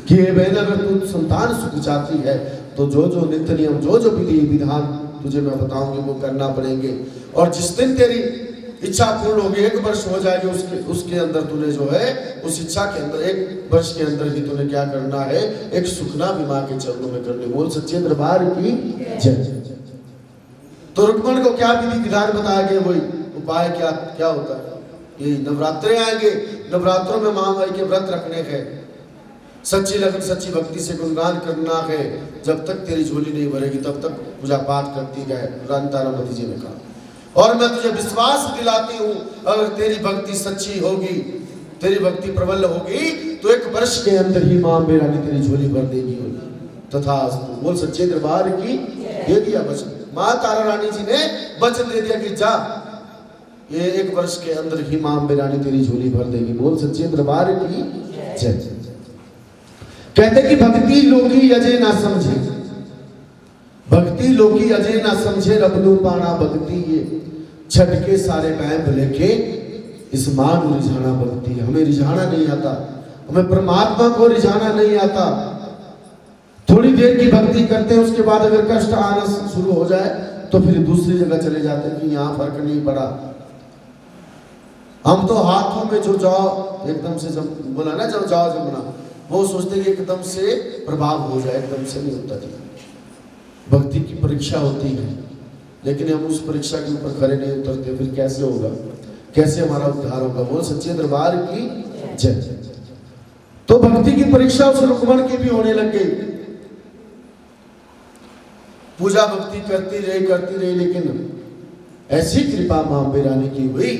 कि हे बहन, अगर तू संतान सुख चाहती है तो जो जो नित्य नियम, जो जो विधि विधान तुझे मैं बताऊंगी वो करना पड़ेंगे। और जिस दिन तेरी इच्छा पूर्ण होगी, 1 वर्ष हो जाएगी, उसके अंदर तूने जो है उस इच्छा के अंदर 1 वर्ष के अंदर ही तूने क्या करना है? एक सुखना भी मां के चरणों में करनी। बोल सच्चे दरबार की जय। तो रुक्मण को क्या विधि विधान बताया गया, वही उपाय क्या होता है? ये नवरात्रे आएंगे, नवरात्रों में महामाई के व्रत रखने हैं, सच्ची लगन सच्ची भक्ति से गुणगान करना है। जब तक तेरी झोली नहीं भरेगी तब तक पूजा पाठ करती है, रानी तारामती जी ने कहा। और मैं तुझे विश्वास दिलाती हूँ, अगर तेरी भक्ति सच्ची होगी, तेरी भक्ति प्रबल होगी तो 1 वर्ष के अंदर ही मां मेरा रानी तेरी झोली भर देगी। तथास्तु। बोल सच्चे दरबार की। दे दिया वचन, मां तारा रानी जी ने वचन दे दिया कि जा, ये 1 वर्ष के अंदर ही मां मेरा रानी तेरी झोली भर देगी। बोल सच्चे दरबार की जय। कहते कि भक्ति लोकी अजय ना समझे, भक्ति लोकी अजय ना समझे, रबनू पाना भक्ति ये छटके सारे टाइम लेके इस मां को रिझाना भक्ति। हमें रिझाना नहीं आता, हमें परमात्मा को रिझाना नहीं आता। थोड़ी देर की भक्ति करते हैं, उसके बाद अगर कष्ट आना शुरू हो जाए तो फिर दूसरी जगह चले जाते हैं कि यहाँ फर्क नहीं पड़ा। हम तो हाथों में जो जाओ एकदम से, जब बोला ना जब जाओ जमुना, वो सोचते हैं कि एकदम से प्रभाव हो जाए, एकदम से नहीं होता जी। भक्ति की परीक्षा होती है, लेकिन हम उस परीक्षा के ऊपर खड़े नहीं उतरते, फिर कैसे होगा? कैसे हमारा उद्धार होगा? बोल सच्चे दरबार की जय। तो भक्ति की परीक्षा उस रुक्मण की भी होने लग गई। पूजा भक्ति करती रही, लेकिन ऐसी कृपा मां बेरानी की हुई,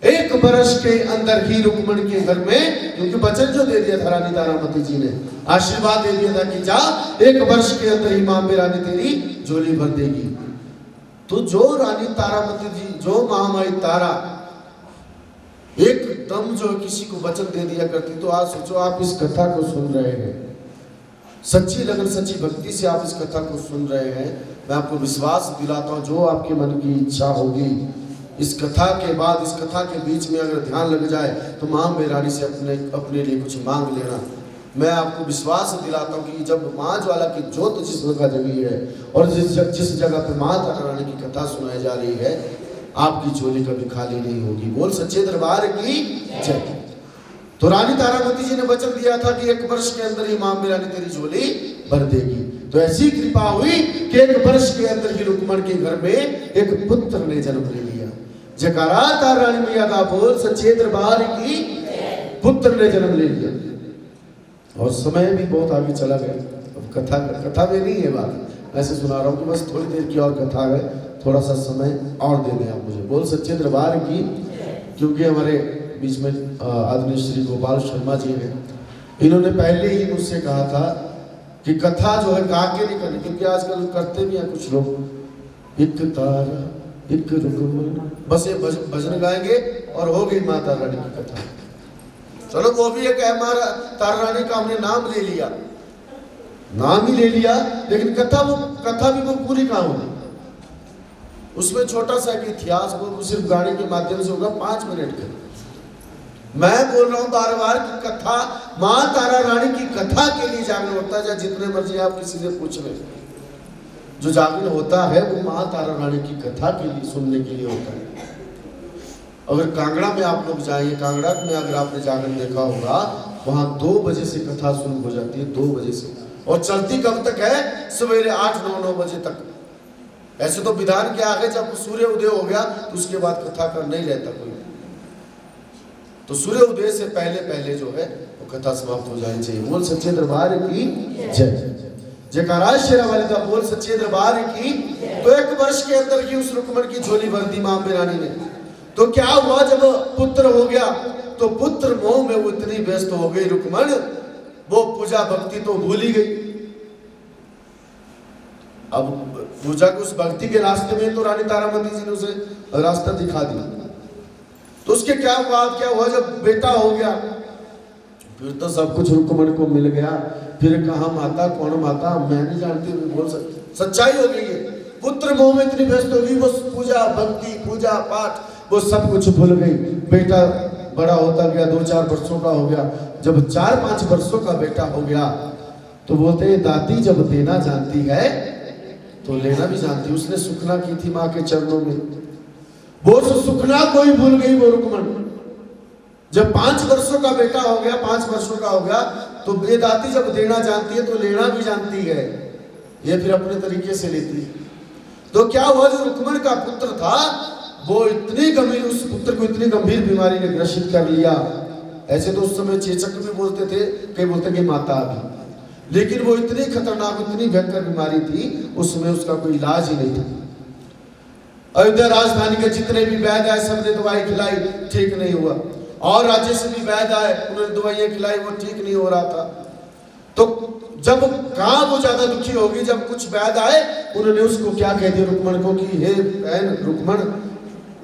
1 वर्ष के अंदर ही रुक्मण के घर में, क्योंकि वचन जो दे दिया था रानी तारामती जी ने, आशीर्वाद दे दिया था कि जा 1 वर्ष के अंदर ही मां में रानी तेरी झोली भर देगी। तो जो रानी तारामती जी, जो महामाई तारा एकदम जो किसी को वचन दे दिया करती, तो आज सोचो आप इस कथा को सुन रहे हैं, सच्ची लगन सच्ची भक्ति से आप इस कथा को सुन रहे हैं। मैं आपको विश्वास दिलाता हूं, जो आपके मन की इच्छा होगी इस कथा के बाद, इस कथा के बीच में अगर ध्यान लग जाए तो मां मेरानी से अपने लिए कुछ मांग लेना। मैं आपको विश्वास दिलाता हूं कि जब मां ज्वाला की जोत जिस जगह जगी है और जिस जगह पे मां तारा रानी की कथा सुनाई जा रही है, आपकी झोली कभी खाली नहीं होगी। बोल सच्चे दरबार की जय। तो रानी तारामती जी ने वचन दिया था कि 1 वर्ष के अंदर ही मां मेरानी तेरी झोली भर देगी। तो ऐसी कृपा हुई कि 1 वर्ष के अंदर ही रुक्मण के घर में एक पुत्र ने जन्म ले लिया। जयकारा तारा रानी मैया का बोल सच्चे दरबार की। पुत्र ने जन्म ले लिया और समय भी बहुत आगे चला गया। अब कथा में नहीं है बात, ऐसे सुना रहा हूँ कि बस थोड़ी देर की और कथा है, थोड़ा सा समय और दे दें आप मुझे। बोल सच्चे दरबार की। क्योंकि हमारे बीच में आदरणीय श्री गोपाल शर्मा जी हैं, इन्होंने पहले ही मुझसे कहा था कि कथा जो है गा के नहीं करनी, क्योंकि आजकल करते भी हैं कुछ लोग, एक तारा एक रुक्मण, बस ये भजन गाएंगे और हो गई माता रानी की कथा। चलो वो भी एक है, हमारा तारा रानी का हमने नाम ले लिया, नाम ही ले लिया, लेकिन कथा भी वो पूरी कहाँ होगी। उसमें छोटा सा एक इतिहास वो सिर्फ गाने के माध्यम से होगा 5 मिनट का। मैं बोल रहा हूं बार बार की कथा, मां तारा रानी की कथा के लिए जागरण होता है। जितने मर्जी आप किसी से पूछ रहे, जो जागरण होता है वो मां तारा रानी की कथा के लिए, सुनने के लिए होता है। अगर कांगड़ा में आप लोग जाइए, कांगड़ा में अगर आपने जागरण देखा होगा, वहां 2 बजे से कथा शुरू हो जाती है, 2 बजे से, और चलती कब तक है? सवेरे 8-9 बजे तक। ऐसे तो विधान क्या है, जब सूर्य उदय हो गया तो उसके बाद कथा का नहीं रहता कोई, तो सूर्य उदय से पहले जो है वो कथा समाप्त हो जानी चाहिए। बोल सच्चे दरबार की जय। जयकारा शेरा वाले का बोल सच्चे दरबार की। तो 1 वर्ष के अंदर ही उस रुक्मण की झोली भर दी मां मेरानी ने। तो क्या हुआ, जब पुत्र हो गया तो पुत्र मोह में वो इतनी व्यस्त हो गई रुक्मण, वो पूजा भक्ति तो भूल ही गई। अब पूजा को उस भक्ति के रास्ते में तो रानी तारामती जी ने उसे रास्ता दिखा दिया। तो उसके क्या हुआ, जब बेटा हो गया फिर तो सब कुछ रुक्मण को मिल गया। फिर कहा माता कौन माता मैं नहीं जानती, बोल सकती, सच्चाई हो गई है। पुत्र मोह में इतनी व्यस्त हो गई, वो पूजा भक्ति पूजा पाठ वो सब कुछ भूल गई। बेटा बड़ा होता गया, 2-4 वर्षों का हो गया। जब 4-5 वर्षों का बेटा हो गया तो बोलते हैं दादी जब देना जानती है तो लेना भी जानती है। उसने सुखना की थी माँ के चरणों में, वो सुखना कोई भूल गई वो रुक्मण। जब 5 वर्षों का बेटा हो गया, 5 वर्षों का हो गया, तो ये दादी जब देना जानती है तो लेना भी जानती है, ये फिर अपने तरीके से लेती है। तो क्या हुआ, जो रुक्मण का पुत्र था वो इतनी गंभीर, उस पुत्र को इतनी गंभीर बीमारी ने ग्रसित कर लिया। ऐसे तो उस समय चेचक भी बोलते थे, कई बोलते कि माता आ गई, लेकिन वो इतनी खतरनाक इतनी भयंकर बीमारी थी, उसमें उसका कोई इलाज ही नहीं था। अयोध्या राजधानी के जितने भी वैद्य आए सबने दवाई खिलाई, ठीक नहीं हुआ। और राज्य से भी वैद्य आए, उन्होंने दवाइयां खिलाई, वो ठीक नहीं हो रहा था। तो जब कहाँ वो ज्यादा दुखी होगी, जब कुछ वैद्य आए उन्होंने उसको क्या कह दिया रुक्मण को कि हे बहन रुक्मण,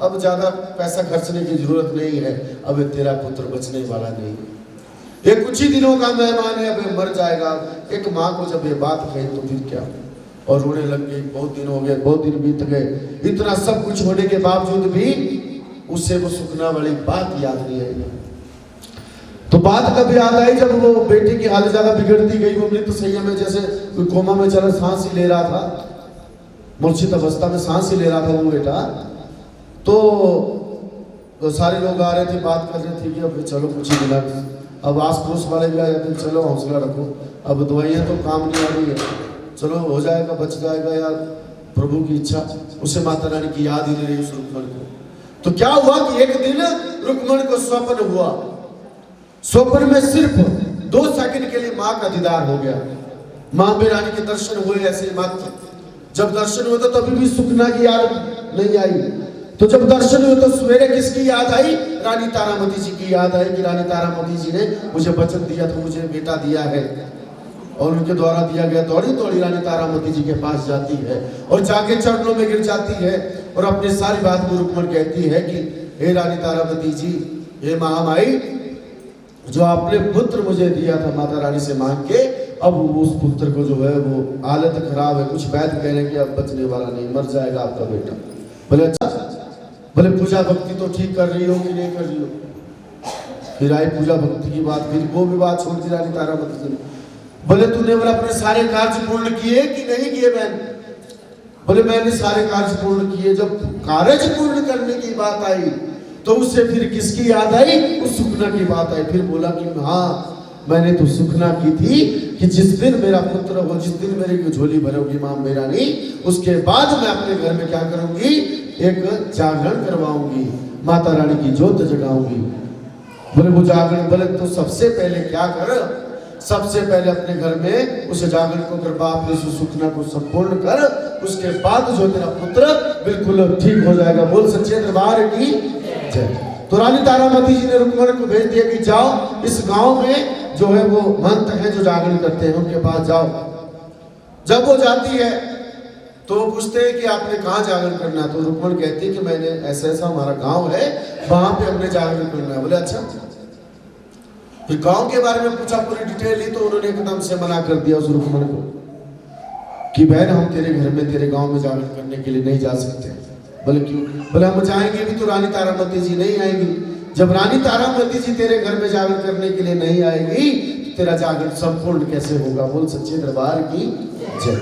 अब ज्यादा पैसा खर्चने की जरूरत नहीं है, अब तेरा पुत्र बचने वाला नहीं, ये कुछ ही दिनों का मेहमान है, अब मर जाएगा। एक माँ को जब ये बात कही तो फिर क्या, और रोने लग गई। बहुत दिन हो गए, बहुत दिन बीत गए, इतना सब कुछ होने के बावजूद भी उससे वो सुखना वाली बात याद नहीं आई। तो बात कब याद आई, जब वो बेटे की हालत ज्यादा बिगड़ती गई, वो मृत शैया में जैसे कोई कोमा में चला, सांस ही ले रहा था, मूर्छित अवस्था में सांस ही ले रहा था वो बेटा। तो सारे लोग आ रहे थे, बात कर रहे थे कि अब चलो कुछ ही मिला। अब आस पड़ोस वाले भी आ जाते, चलो हौसला रखो, अब दवाइयाँ तो काम नहीं आ रही है, चलो हो जाएगा, बच जाएगा यार, प्रभु की इच्छा। उसे माता रानी की याद ही नहीं रही उस रुक्मण को। तो क्या हुआ कि एक दिन रुक्मण को स्वप्न हुआ, स्वप्न में सिर्फ 2 सेकंड के लिए माँ का दीदार हो गया। माँ मेरानी के दर्शन हुए ऐसे मात्र। जब दर्शन हुए तो तभी भी सुखना की याद नहीं आई। तो जब दर्शन हुए तो सवेरे किसकी याद आई? रानी तारामती जी की याद आई कि रानी तारामती जी ने मुझे वचन दिया था, मुझे बेटा दिया है, और उनके द्वारा दिया गया। दौड़ी दौड़ी रानी तारामती जी के पास जाती है और जाके चरणों में गिर जाती है और अपनी सारी बात को रुक्मण कहती है कि हे रानी तारामती जी, हे महामाई, जो आपने पुत्र मुझे दिया था माता रानी से मांग के, अब उस पुत्र को जो है वो हालत खराब है, कुछ वैद्य कह रहे हैं कि अब बचने वाला नहीं, मर जाएगा आपका बेटा। बोले अच्छा, बोले पूजा भक्ति तो ठीक कर रही हो कि नहीं कर रही हो? फिर आई पूजा भक्ति की बात, फिर वो भी बात छोड़ दी रानी तारामती जी ने। बोले तूने बोला अपने सारे कार्य पूर्ण किए कि नहीं किए बहन? बोले मैंने सारे कार्य पूर्ण किए। जब कार्य पूर्ण करने की बात आई तो उससे फिर किसकी याद आई? उस सुखना की बात आई। फिर बोला कि हाँ, मैंने तो सुखना की थी कि जिस दिन मेरा पुत्र हो, जिस दिन मेरी झोली भरोगी मां मेरा नहीं, उसके बाद मैं अपने घर में क्या करूंगी? एक जागरण करवाऊंगी, माता रानी की ज्योत जगाऊंगी। बोले वो जागरण, बोले तो सबसे पहले क्या कर? सबसे पहले अपने घर में उस जागरण को कर, बाप ने सुखना को संपूर्ण कर, उसके बाद जो तेरा पुत्र बिल्कुल ठीक हो जाएगा। बोल सच्चे दरबार की जय। तो रानी तारामती जी ने रुक्मणी को भेज दिया कि जाओ इस गांव में जो है वो महंत है जो जागरण करते हैं, उनके पास जाओ। जब वो जाती है तो वो पूछते हैं कि आपने कहाँ जागरण करना है? तो रुक्मणी कहती है कि मैंने ऐसा ऐसा हमारा गांव है, वहां पे हमने जागरण करना है। बोले अच्छा। फिर गांव के बारे में पूछा, पूरी डिटेल ली, तो उन्होंने एकदम से मना कर दिया उस रुक्मणी को कि बहन हम तेरे घर में, तेरे गांव में जागरण करने के लिए नहीं जा सकते। बोले क्यों? बोले हम जाएंगे भी तो रानी तारामती जी नहीं आएंगी। जब रानी तारामती जी तेरे घर में जागरण करने के लिए नहीं आएगी तो तेरा जागरण संपूर्ण कैसे होगा? बोल सच्चे दरबार की जय।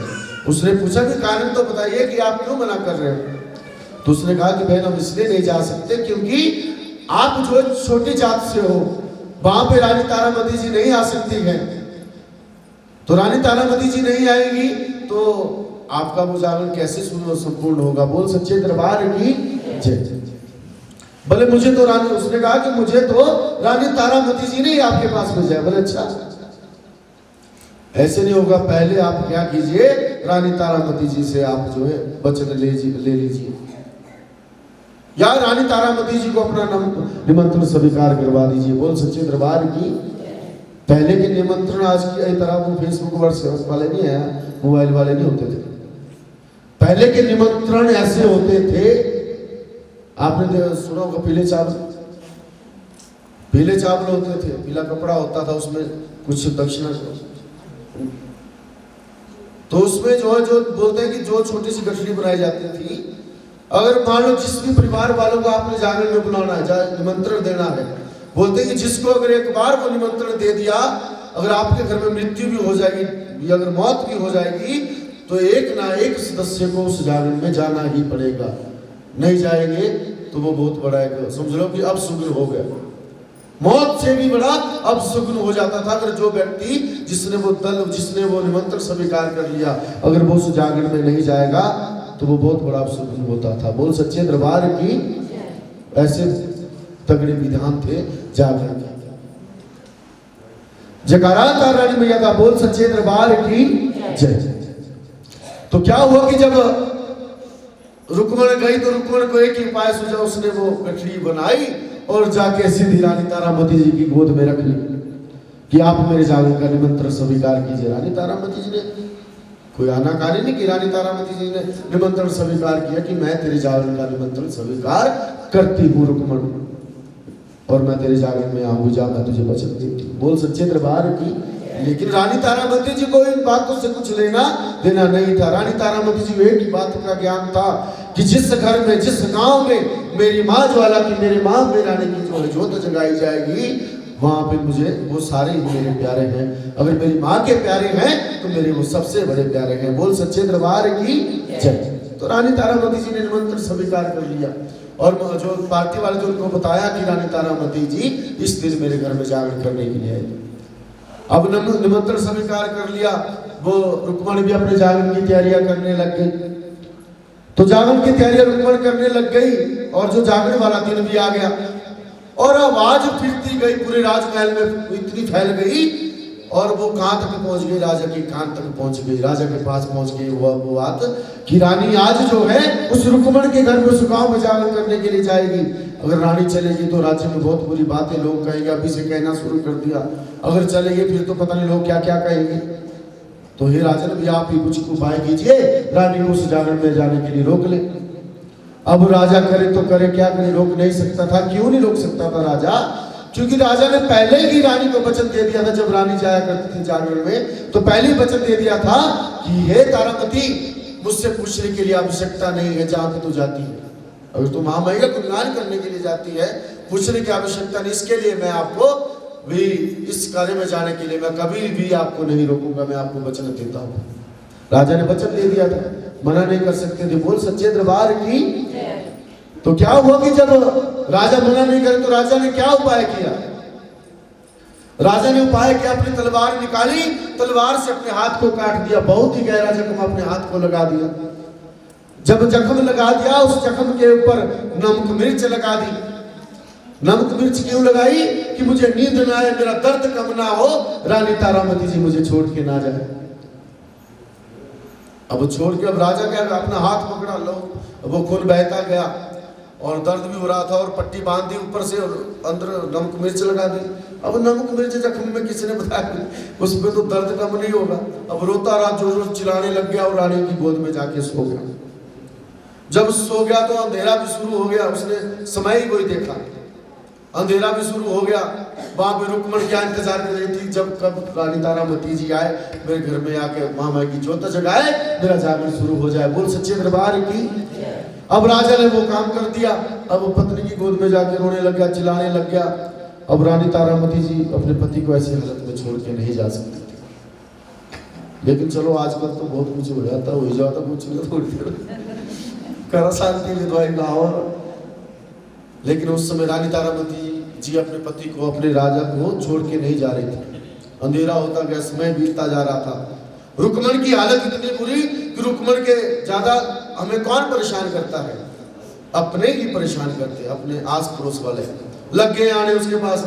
उसने पूछा कि कारण तो बताइए कि आप क्यों मना कर रहे हो? तो उसने कहा कि बहन हम इसलिए नहीं जा सकते क्योंकि आप जो छोटी जात से हो, वहां पे रानी तारामती जी नहीं आ सकती है। तो रानी तारामती जी नहीं आएगी तो आपका वो जागरण कैसे संपूर्ण होगा? बोल सच्चे दरबार की जय। बोले मुझे तो रानी, उसने कहा कि मुझे तो रानी तारामती जी ने आपके पास भेजा है। बोले अच्छा, ऐसे नहीं होगा, पहले आप क्या कीजिए, रानी तारामती जी से आप जो है वचन ले लीजिए, या रानी तारामती जी को अपना निमंत्रण स्वीकार करवा दीजिए। बोल सच्चे दरबार की। पहले के निमंत्रण आज की तरह वो फेसबुक व्हाट्सएप वाले नहीं है, मोबाइल वाले नहीं होते थे। पहले के निमंत्रण ऐसे होते थे, आपने सुना होगा पीले चावल होते थे, पीला कपड़ा होता था, उसमें कुछ दक्षिणा, तो उसमें जो है जो बोलते हैं कि जो छोटी सी गठरी बनाई जाती थी, अगर मान लो जिस भी परिवार वालों को आपने जागरण में बुलाना है, निमंत्रण देना है, बोलते हैं कि जिसको अगर एक बार वो निमंत्रण दे दिया, अगर आपके घर में मृत्यु भी हो जाएगी, अगर मौत भी हो जाएगी, तो एक ना एक सदस्य को उस जागरण में जाना ही पड़ेगा। नहीं जाएंगे तो वो बहुत बड़ा एक, समझ लो कि अब सुग्न हो गया, मौत से भी बड़ा अब सुग्न हो जाता था। अगर जो व्यक्ति जिसने वो निमंत्रण स्वीकार कर लिया, अगर वो उस जागरण में नहीं जाएगा तो वो बहुत बड़ा सुग्न होता था। बोल सच्चे दरबार की। ऐसे तगड़े विधान थे जागरण के। जयकारा तारानी मैया का। बोल सच्चे दरबार की जय। तो क्या हुआ कि जब रुक्मणी गई तो रुक्मणी को एक ही उपाय सूझा, उसने वो गठरी बनाई और जाके सीधी रानी तारामती जी की गोद में रख ली कि आप मेरे जागरण का निमंत्रण स्वीकार कीजिए। रानी तारामती जी ने कोई आनाकानी नहीं की, रानी तारामती जी ने निमंत्रण स्वीकार किया कि मैं तेरे जागरण का निमंत्रण स्वीकार करती हूँ रुक्मणी, और मैं तेरे जागरण में आऊंगी, जा मैं तुझे वचन देती हूँ। बोल सच्चे दरबार की। लेकिन रानी तारामती जी को इन बातों से कुछ लेना देना नहीं था। रानी तारामती जी को एक ही बात का ज्ञान था कि जिस घर में, जिस गांव में मेरी माँ ज्वाला की, मेरी माँ मेरानी की जो है ज्योत जगाई जाएगी, वहां पे मुझे वो सारे ही मेरे प्यारे हैं। अगर मेरी माँ के प्यारे हैं तो मेरे वो सबसे बड़े प्यारे हैं। बोल सच्चे दरबार की जय। तो रानी तारामती जी ने निमंत्रण स्वीकार कर लिया, और जो पार्टी वाले जो उनको बताया कि रानी तारामती जी इस दिन मेरे घर में जागरण करने के लिए आएगी। अब निमंत्रण स्वीकार कर लिया, वो रुक्मणी भी अपने जागरण की तैयारियां करने लग गई। तो जागरण की तैयारियां रुक्मणी करने लग गई, और जो जागरण वाला दिन भी आ गया, और आवाज फिरती गई पूरे राजमहल में, इतनी फैल गई और वो कहाँ तक पहुंच गई, राजा के कान तक पहुंच गई, राजा के पास पहुंच गई वो बात कि रानी आज जो है उस रुक्मण के घर में उस गांव में जाकर करने के लिए जाएगी। अगर रानी चलेगी तो राज्य में बहुत बुरी बातें लोग कहेंगे, अभी से कहना शुरू कर दिया, अगर चलेगी फिर तो पता नहीं लोग क्या क्या कहेंगे। तो हे राजन भी आप ही कुछ उपाय कीजिए, रानी को उस जागरण में जाने के लिए रोक ले। अब राजा करे तो करे क्या करे, रोक नहीं सकता था। क्यों नहीं रोक सकता था राजा? क्योंकि राजा ने पहले ही रानी को वचन दे दिया था, जब रानी जाया करती थी जागरण में तो पहले ही वचन दे दिया था कि हे तारामती, मुझसे पूछने के लिए आवश्यकता नहीं है जहां पे तू जाती है। अगर तू महामाई का गुणगान करने के लिए जाती है, पूछने की आवश्यकता नहीं। इसके लिए मैं आपको भी इस कार्य में जाने के लिए मैं कभी भी आपको नहीं रोकूंगा, मैं आपको वचन देता हूँ। राजा ने वचन दे दिया था, मना नहीं कर सकते थे। बोल सच्चे दरबार की। तो क्या हुआ कि जब राजा मना नहीं करे तो राजा ने क्या उपाय किया? राजा ने उपाय किया, अपनी तलवार निकाली, तलवार से अपने हाथ को काट दिया, बहुत ही गहरा जख्म अपने हाथ को लगा दिया। जब जख्म लगा दिया, उस जख्म के ऊपर नमक मिर्च लगा दी। नमक मिर्च क्यों लगाई? कि मुझे नींद ना आए, मेरा दर्द कम ना हो, रानी तारामती जी मुझे छोड़ के ना जाए। अब छोड़ के अब राजा क्या, अपना हाथ पकड़ा लो, वो खून बहता गया और दर्द भी हो रहा था और पट्टी बांध दी ऊपर से और अंदर नमक मिर्च लगा दी। अब नमक मिर्च जख्म में किसी ने बताया, उसमें तो दर्द कम नहीं होगा। अब रोता रहा, जोर जोर चिल्लाने लग गया और रानी की गोद में जाके सो गया। जब सो गया तो अंधेरा भी शुरू हो गया, उसने समय ही वही देखा, अंधेरा भी शुरू हो गया। वहां पे रुक्मण क्या इंतजार कर रही थी, जब कब रानी तारामती जी आए मेरे घर में आके महामाई की ज्योत जगाए, मेरा जागरण शुरू हो जाए। बोल सच्चे दरबार की। अब राजा ने वो काम कर दिया, अब वो पत्नी की गोद में जाके रोने लग गया, चिल्लाने लग गया। अब रानी तारामती जी अपने पति को ऐसी हालत में छोड़ के नहीं जा सकती थी। लेकिन चलो आजकल तो बहुत कुछ हो जाता, हो जाता कुछ नहीं, थोड़ी देर कर शांति विधवाई का। और लेकिन उस समय रानी तारामती जी अपने पति को, अपने राजा को छोड़ के नहीं जा रही थी। अंधेरा होता गया, समय बीतता जा रहा था। रुक्मण की हालत इतनी बुरी कि रुक्मण के ज्यादा हमें कौन परेशान करता है? अपने ही परेशान करते, अपने आस पड़ोस वाले लग गए आने उसके पास,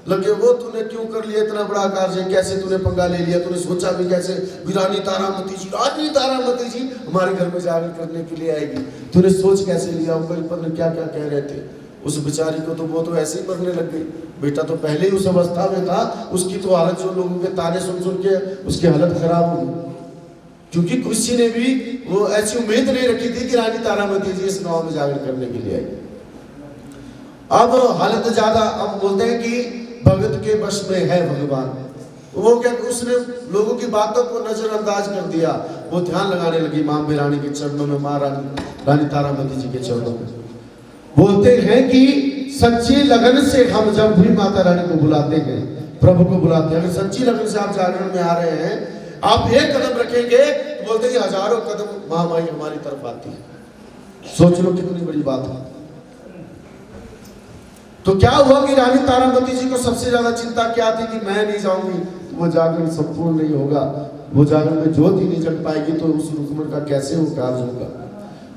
लगे वो तूने क्यों कर लिया इतना बड़ा कार्य, कैसे तूने पंगा ले लिया, तूने सोचा भी कैसे रानी तारामती जी, रानी तारामती जी हमारे घर में जाकर करने के लिए आएगी, तूने सोच कैसे लिया? वो कई पता क्या क्या कह रहे थे उस बेचारी को, तो वो तो ऐसे ही मरने लग गई। बेटा तो पहले ही उस अवस्था में था, उसकी तो हालत, जो लोगों के ताने सुन सुन के उसकी हालत खराब हो गई। क्योंकि किसी ने भी वो ऐसी उम्मीद नहीं रखी थी कि रानी तारामती जी इस गांव में जाकर करने के लिए आई। अब हालत ज्यादा, अब बोलते हैं कि भगत के वश में है भगवान। वो क्या, उसने लोगों की बातों को नजरअंदाज कर दिया, वो ध्यान लगाने लगी मां रानी के चरणों में, मां रानी तारामती जी के चरणों में। बोलते हैं कि सच्ची लगन से हम जब भी माता रानी को बुलाते हैं, प्रभु को बुलाते हैं, अगर सच्ची लगन से आप जागरण में आ रहे हैं, आप एक कदम रखेंगे तो बोलते हैं हजारों कदम महामाई हमारी तरफ आती है। सोच लो कितनी बड़ी बात है। तो क्या हुआ कि रानी तारामती जी को सबसे ज्यादा चिंता क्या थी कि मैं नहीं जाऊंगी तो वो जागरण संपूर्ण नहीं होगा, वो जागरण में ज्योत ही नहीं जग पाएगी, तो उस रुक्मण का कैसे वो कार्य होगा।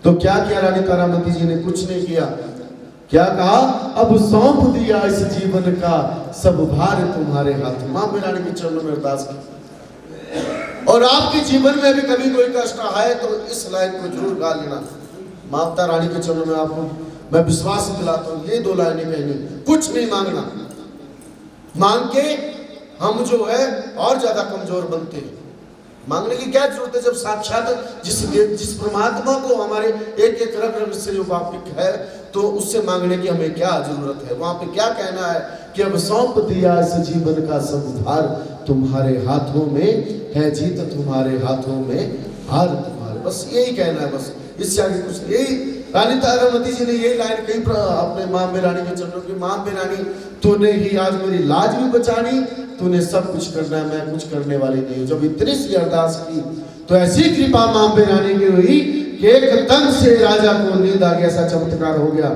तो क्या किया रानी तारामती जी ने? कुछ नहीं किया। क्या कहा? अब सौंप दिया इस जीवन का सब भार तुम्हारे हाथ। मां रानी के चरणों में अरदास की। और आपके जीवन में भी कभी कोई कष्ट आए तो इस लाइन को जरूर गा लेना। माता रानी के चरणों में आपको मैं विश्वास दिलाता हूँ, ये दो लाइनें कहनी, कुछ नहीं मांगना। मांग के हम जो है और ज्यादा कमजोर बनते हैं। मांगने की क्या जरूरत है जब साक्षात जिस परमात्मा को हमारे एक एक रग रग से जो वाकिफ है, तो उससे मांगने की हमें क्या जरूरत है? वहां पे क्या कहना है कि अब सौंप दिया इस जीवन का सब भार तुम्हारे हाथों में है, जीत तुम्हारे हाथों में, हार तुम्हारे। बस यही कहना है, बस इससे आगे कुछ। यही रानी तारामती जी ने यही लाइन कही अपने मां रानी के चरणों की, मां रानी तूने ही आज मेरी लाज भी बचानी, तूने सब कुछ करना है, मैं कुछ करने वाली नहीं हूँ। जब इतनी सी अरदास की तो ऐसी कृपा मां रानी की हुई कि एकदम से राजा को नींद आ गया, ऐसा चमत्कार हो गया।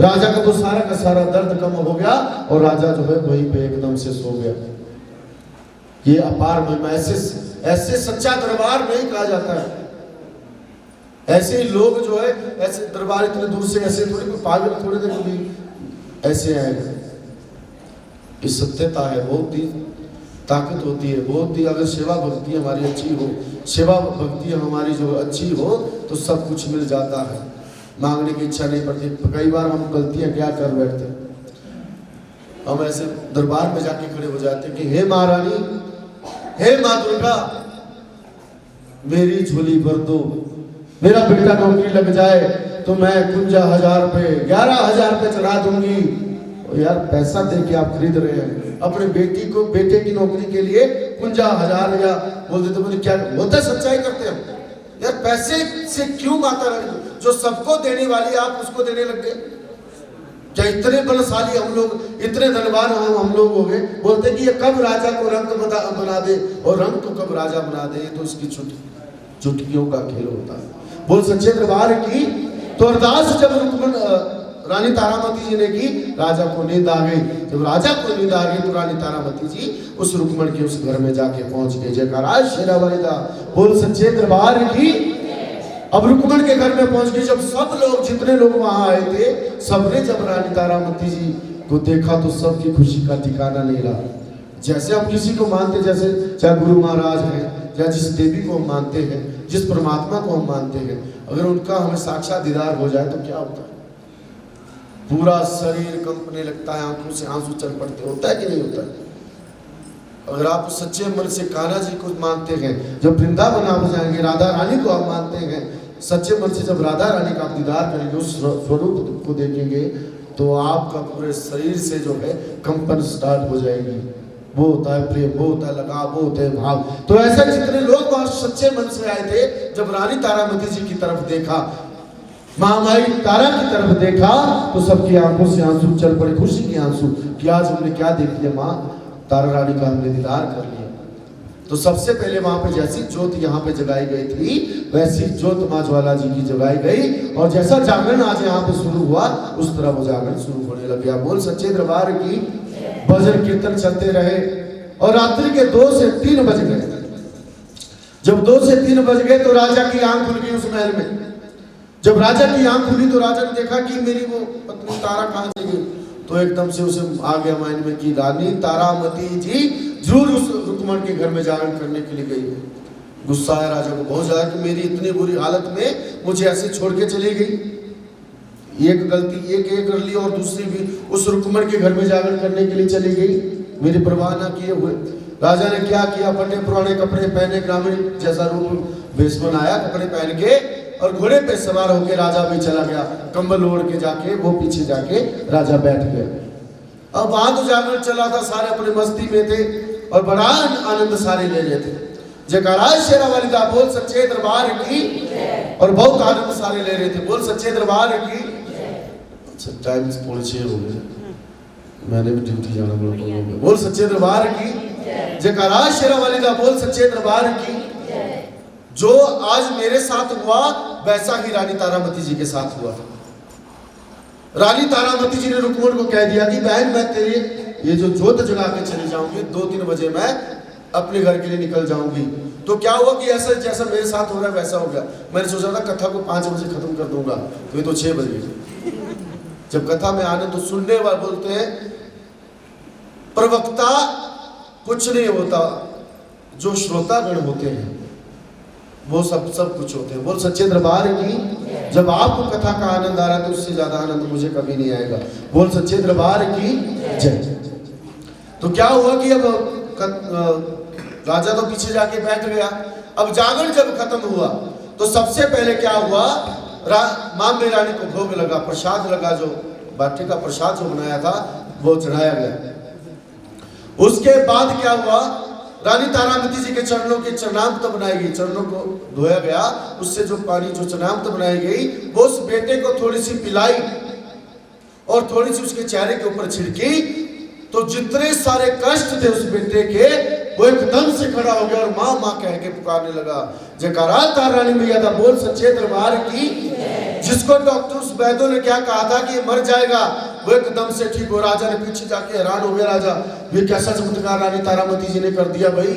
राजा का तो सारा का सारा दर्द कम हो गया और राजा जो है वहीं पे एकदम से सो गया। ये अपार महिमा, ऐसे सच्चा दरबार नहीं कहा जाता है। ऐसे ही लोग जो है, ऐसे दरबार इतने दूर से ऐसे थोड़ी कोई पागल थोड़ी देर भी ऐसे आएगा। ये सत्यता है बहुत ही। ताकत होती है, बहुत ही। अगर सेवा भक्ति हमारी अच्छी हो, सेवा भक्ति हमारी जो अच्छी हो तो सब कुछ मिल जाता है, मांगने की इच्छा नहीं पड़ती। कई बार हम गलतियां क्या कर बैठते, हम ऐसे दरबार में जाके खड़े हो जाते कि हे महारानी, हे माँ दुर्गा, मेरी झोली भर दो, मेरा बेटा नौकरी लग जाए तो मैं 51,000 रुपये 11,000 रुपये चढ़ा दूंगी। और यार पैसा दे के आप खरीद रहे हैं अपने बेटे की नौकरी के लिए 51,000, या बोल देते मुझे क्या होता है, सच्चाई करते हैं यार। पैसे से क्यों माता रानी जो सबको देने वाली आप उसको देने लग गए? क्या इतने बलशाली हम लोग, इतने धनवान हम लोग हो गए? बोलते कि ये कब राजा को रंक बना दे और रंक को कब राजा बना दे, तो इसकी चुटकियों का खेल होता है। बोल सच्चे दरबार की। तो अरदास जब रानी तारामती जी ने की, राजा को नींद आ गई। जब राजा को नींद आ गई तो रानी तारामती जी उस रुक्मण के उस घर में जाके पहुंच गए। जयकारा शेरा वालिदा। बोल सच्चे दरबार की। अब रुक्मण के घर में पहुंच गई। जब सब लोग, जितने लोग वहां आए थे, सबने जब रानी तारामती जी को देखा तो सबकी खुशी का ठिकाना नहीं रहा। जैसे हम किसी को मानते, जैसे चाहे गुरु महाराज हैं या जिस देवी को हम मानते हैं, जिस परमात्मा को हम मानते हैं, अगर उनका हमें साक्षात दीदार हो जाए तो क्या होता है? पूरा शरीर कंपने लगता है, आंखों से आंसू चल पड़ते, होता है कि नहीं होता है? अगर आप सच्चे मन से कान्हा जी को मानते हैं, जब वृंदावन आप जाएंगे, राधा रानी को आप मानते हैं, सच्चे मन से जब राधा रानी का आप दीदार करेंगे, उस स्वरूप को देखेंगे, तो आपका पूरे शरीर से जो है कंपन स्टार्ट हो जाएगी। वो होता है प्रेम, वो होता है लगाव, वो होता है भाव। तो ऐसे जितने लोग वहां सच्चे मन से आए थे, जब रानी तारामती जी की तरफ देखा, महामाई तारा की तरफ देखा, तो सबकी आंखों से आंसू चल पड़े, खुशी के आंसू कि आज हमने क्या देख लिया, माँ तारा रानी का हमने दीदार कर लिया। तो सबसे पहले वहां पे जैसी ज्योत यहाँ पे जगाई गई थी, वैसी ज्योत माँ ज्वाला जी की जगाई गई। और जैसा जागरण आज यहाँ पे शुरू हुआ, उस तरह वो जागरण शुरू होने लग गया। बोल सच्चे दरबार की। भजन कीर्तन चलते रहे और रात्रि के 2 से 3 बज गए। जब 2 से 3 बज गए तो राजा की आंख खुल गई उस महल में। जब राजा की आंख खुली तो राजा ने देखा कि मेरी वो पत्नी तारा कहाँ चली गई। तो एकदम से उसे आ गया माइंड में कि रानी तारामती जी जरूर उस रुक्मण के घर में जागरण करने के लिए गई। गुस्सा आया राजा को बहुत ज्यादा कि मेरी इतनी बुरी हालत में मुझे ऐसे छोड़ के चली गई। एक गलती एक कर ली और दूसरी भी उस रुक्मण के घर में जागरण करने के लिए चली गई, मेरी परवाह ना किए हुए। राजा ने क्या किया, फटे पुराने कपड़े पहने, ग्रामीण जैसा रूप वेश बनाया, कपड़े पहन के, और घोड़े पे सवार होकर राजा भी चला गया। कंबल ओढ़ के जाके वो पीछे जाके राजा बैठ गया। अब वहां तो जागरण चला था, सारे अपनी मस्ती में थे और बड़ा आनंद सारे ले रहे थे। जयकारा शेरा वालिदा। बोल सच्चे दरबार की। और बहुत आनंद सारे ले रहे थे। बोल सच्चे दरबार की। अच्छा टाइम 6:30 हो गए, मैंने भी ड्यूटी जाना पड़ा। बोल सच्चे दरबार की। जयकारा शेरा वालिदा। बोल सच्चे दरबार की। जो आज मेरे साथ हुआ वैसा ही रानी तारामती जी के साथ हुआ। रानी तारामती जी ने रुक्मण को कह दिया कि बहन मैं तेरी ये जो जोत जगा के चली जाऊंगी, 2-3 बजे मैं अपने घर के लिए निकल जाऊंगी। तो क्या हुआ कि ऐसा जैसा मेरे साथ हो रहा है वैसा हो गया। मैंने सोचा था कथा को 5 बजे खत्म कर दूंगा, तो ये तो 6 बजे। जब कथा में आने तो सुनने वाले बोलते हैं प्रवक्ता कुछ नहीं होता, जो श्रोतागण होते हैं वो सब कुछ होते हैं। बोल सच्चे दरबार की। जब आपको कथा का आनंद आ रहा है तो उससे ज्यादा आनंद मुझे कभी नहीं आएगा। बोल सच्चे दरबार की जय। तो क्या हुआ कि अब राजा तो पीछे जाके बैठ गया। अब जागरण जब खत्म हुआ तो सबसे पहले क्या हुआ, मां रानी को भोग लगा, प्रसाद लगा, जो बाटी का प्रसाद जो बनाया था वो चढ़ाया गया। उसके बाद क्या हुआ, रानी तारामती जी के चरणों की चरणामृत बनाई गई, चरणों को धोया गया, उससे जो पानी जो चरणामृत बनाई गई वो उस बेटे को थोड़ी सी पिलाई और थोड़ी सी उसके चेहरे के ऊपर छिड़की। तो जितने सारे कष्ट थे उस बेटे के वो एकदम से खड़ा हो गया और माँ माँ कह के पुकारने लगा। जयकारा तारा रानी मैया दा। बोल सच्चे दरबार की। जिसको डॉक्टर उस वैद्यों ने क्या कहा था कि मर जाएगा, वो एकदम से ठीक हो। राजा ने पीछे जाके हैरान हो गया। राजा ये कैसा चमत्कार रानी तारामती जी ने कर दिया भाई,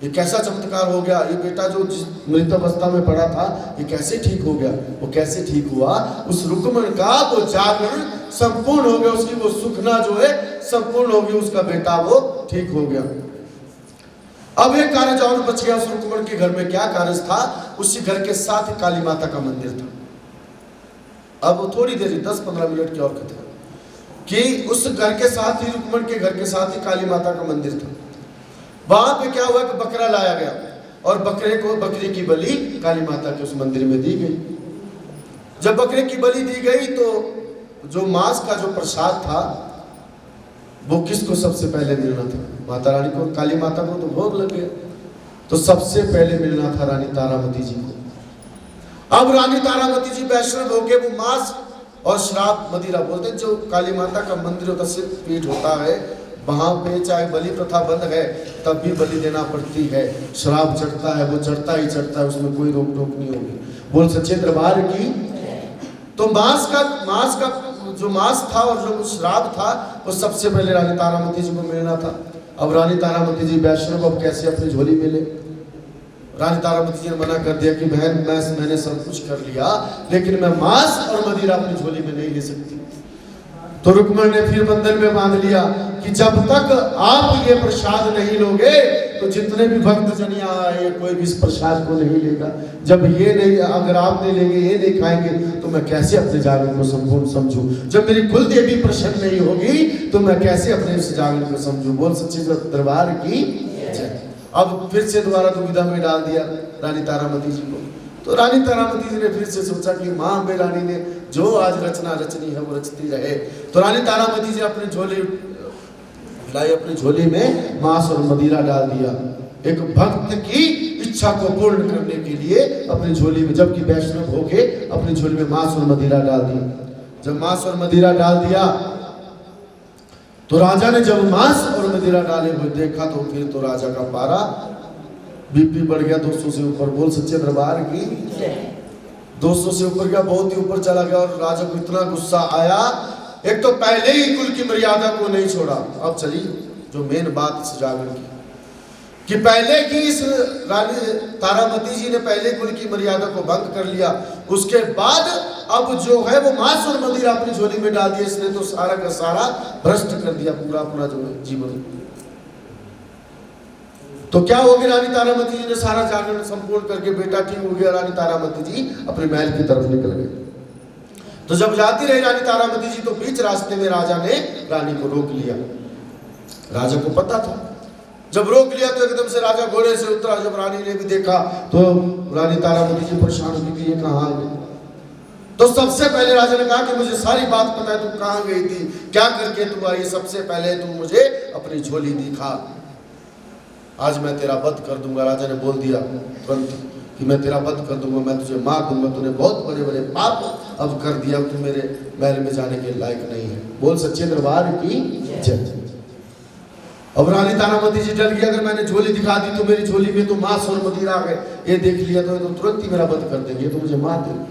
ये कैसा चमत्कार हो गया, ये बेटा जो मृत अवस्था में पड़ा था ये कैसे ठीक हो गया। वो कैसे ठीक हुआ, उस रुक्मण का वो जागरण संपूर्ण हो गया, उसकी वो सुखना जो है संपूर्ण हो गई, उसका बेटा वो ठीक हो गया। अब एक कार्य और बच गया उस रुक्मण के घर में। क्या कार्य था? उसी घर के साथ काली माता का मंदिर था। अब थोड़ी देर 10-15 मिनट की और कथा कि उस घर के साथ ही, रुक्मण के घर के साथ ही काली माता का मंदिर था। वहां पे क्या हुआ कि बकरा लाया गया और बकरी की बलि काली माता के उस मंदिर में दी गई। जब बकरे की बलि दी गई तो जो मांस का जो प्रसाद था वो किसको सबसे पहले मिलना था? माता रानी को। काली माता को तो भोग लग गया, तो सबसे पहले मिलना था रानी तारामती जी को। अब रानी तारामती जी वैष्णव हो गए, वो मांस और शराब मदिरा बोलते हैं। जो काली माता का मंदिर होता, सिर्फ पीठ होता है, वहां पे चाहे बलि प्रथा बंद है तब भी बलि देना पड़ती है। शराब चढ़ता है, वो चढ़ता ही चढ़ता है, उसमें कोई रोक टोक नहीं होगी। बोल सच्चे दरबार की। तो मांस का जो मांस था और जो शराब था वो सबसे पहले रानी तारामती जी को मिलना था। अब रानी तारामती जी वैष्णव अब कैसे अपनी झोली में ले? रानी तारामती जी ने मना कर दिया कि बहन मैंने सब कुछ कर लिया, लेकिन मैं मांस और मदिरा अपनी झोली में नहीं ले सकती। तो रुक्मण ने फिर बंधन में बांध लिया कि जब तक आप ये प्रसाद नहीं लोगे तो जितने भी भक्त जन यहाँ आए कोई भी इस प्रसाद को नहीं लेगा। जब ये नहीं, अगर आप नहीं लेंगे, ये नहीं खाएंगे, तो मैं कैसे अपने जागरण को संपूर्ण समझूं? जब मेरी कुल देवी प्रसन्न नहीं होगी तो मैं कैसे अपने इस जागरण को समझूं? बोल सच्चे दरबार की। अब फिर से दोबारा दुविधा में डाल दिया रानी तारामती जी को। तो रानी तारामती जी ने फिर से सोचा कि माँ अम्बे रानी ने जो आज रचना रचनी है वो रचती रहे। तो रानी तारामती जी अपनी झोली लाई, अपनी झोली में मांस और मदिरा डाल दिया। एक भक्त की इच्छा को पूर्ण करने के लिए अपनी झोली में, जबकि वैष्णव होके अपनी झोली में मांस और मदिरा डाल दिया। जब मांस और मदिरा डाल दिया तो राजा ने जब मांस और मदिरा डाले हुए देखा तो फिर तो राजा का पारा बीपी बढ़ गया 200 से ऊपर। बोल सच्चे दरबार की। 200 से ऊपर गया, बहुत ही ऊपर चला गया और राजा को इतना गुस्सा आया। एक तो पहले ही कुल की मर्यादा को नहीं छोड़ा। अब चली जो मेन बात इस जागरण की, कि पहले की इस रानी तारामती जी ने पहले कुल की मर्यादा को भंग कर लिया, उसके बाद अब जो है वो मांस और मदिरा अपनी झोली में डाल दिया। इसने तो सारा का सारा भ्रष्ट कर दिया पूरा अपना जो है जीवन। तो क्या हो गया? रानी तारामती जी ने सारा जागरण संपूर्ण करके बेटा ठीक हो गया। रानी तारामती जी अपने महल की तरफ निकल गए। तो जब जाती रही रानी तारामती जी तो बीच रास्ते में राजा ने रानी को रोक लिया। राजा को पता था, जब रोक लिया तो एकदम से राजा घोड़े से उतरा। जब रानी ने भी देखा तो रानी तारामती जी परेशान हुई कि ये कहाँ गई। तो सबसे पहले राजा ने कहा कि मुझे सारी बात पता है, तू कहाँ गई थी, क्या करके तू आई, सबसे पहले तू मुझे अपनी झोली दिखा, आज मैं तेरा वध कर दूंगा। राजा ने बोल दिया तुरंत कि मैं तेरा वध कर दूंगा, मैं तुझे मार दूंगा, तूने बहुत बड़े बड़े पाप अब कर दिया, तू मेरे महल में जाने के लायक नहीं है। बोल सच्चे दरबार की जय। अब रानी तारामती जी डर गई, अगर मैंने झोली दिखा दी तो मेरी झोली में तो मांस और मदिरा आ गए, ये देख लिया तो तुरंत ही मेरा वध कर देंगे, तो मुझे मार देंगे।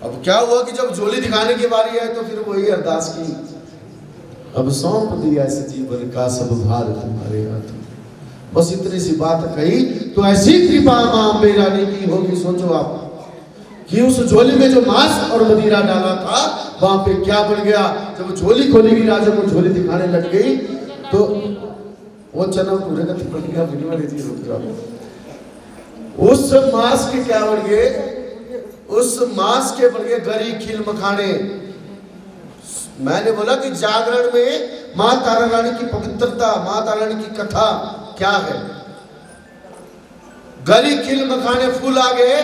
अब क्या हुआ कि जब झोली दिखाने की बारी आई तो फिर वही अरदास की, अब सौंप दिया इस जीवन का सब भार तुम्हारे हाथ। बस इतनी सी बात कही तो ऐसी कृपा मां अम्बे रानी की होगी। सोचो आप कि उस झोली में जो मांस और मदिरा डाला था वहां पे क्या बन गया। जब झोली खोलेगी, राजा को झोली दिखाने लग गई तो वो चना पूरे का बन गया। उस मांस के क्या बन गए? उस मांस के बन गए गरी खिल मखाने। मैंने बोला कि जागरण में मां तारा रानी की पवित्रता, मां तारा रानी की कथा क्या है। गली खिल मखाने फूल आ गए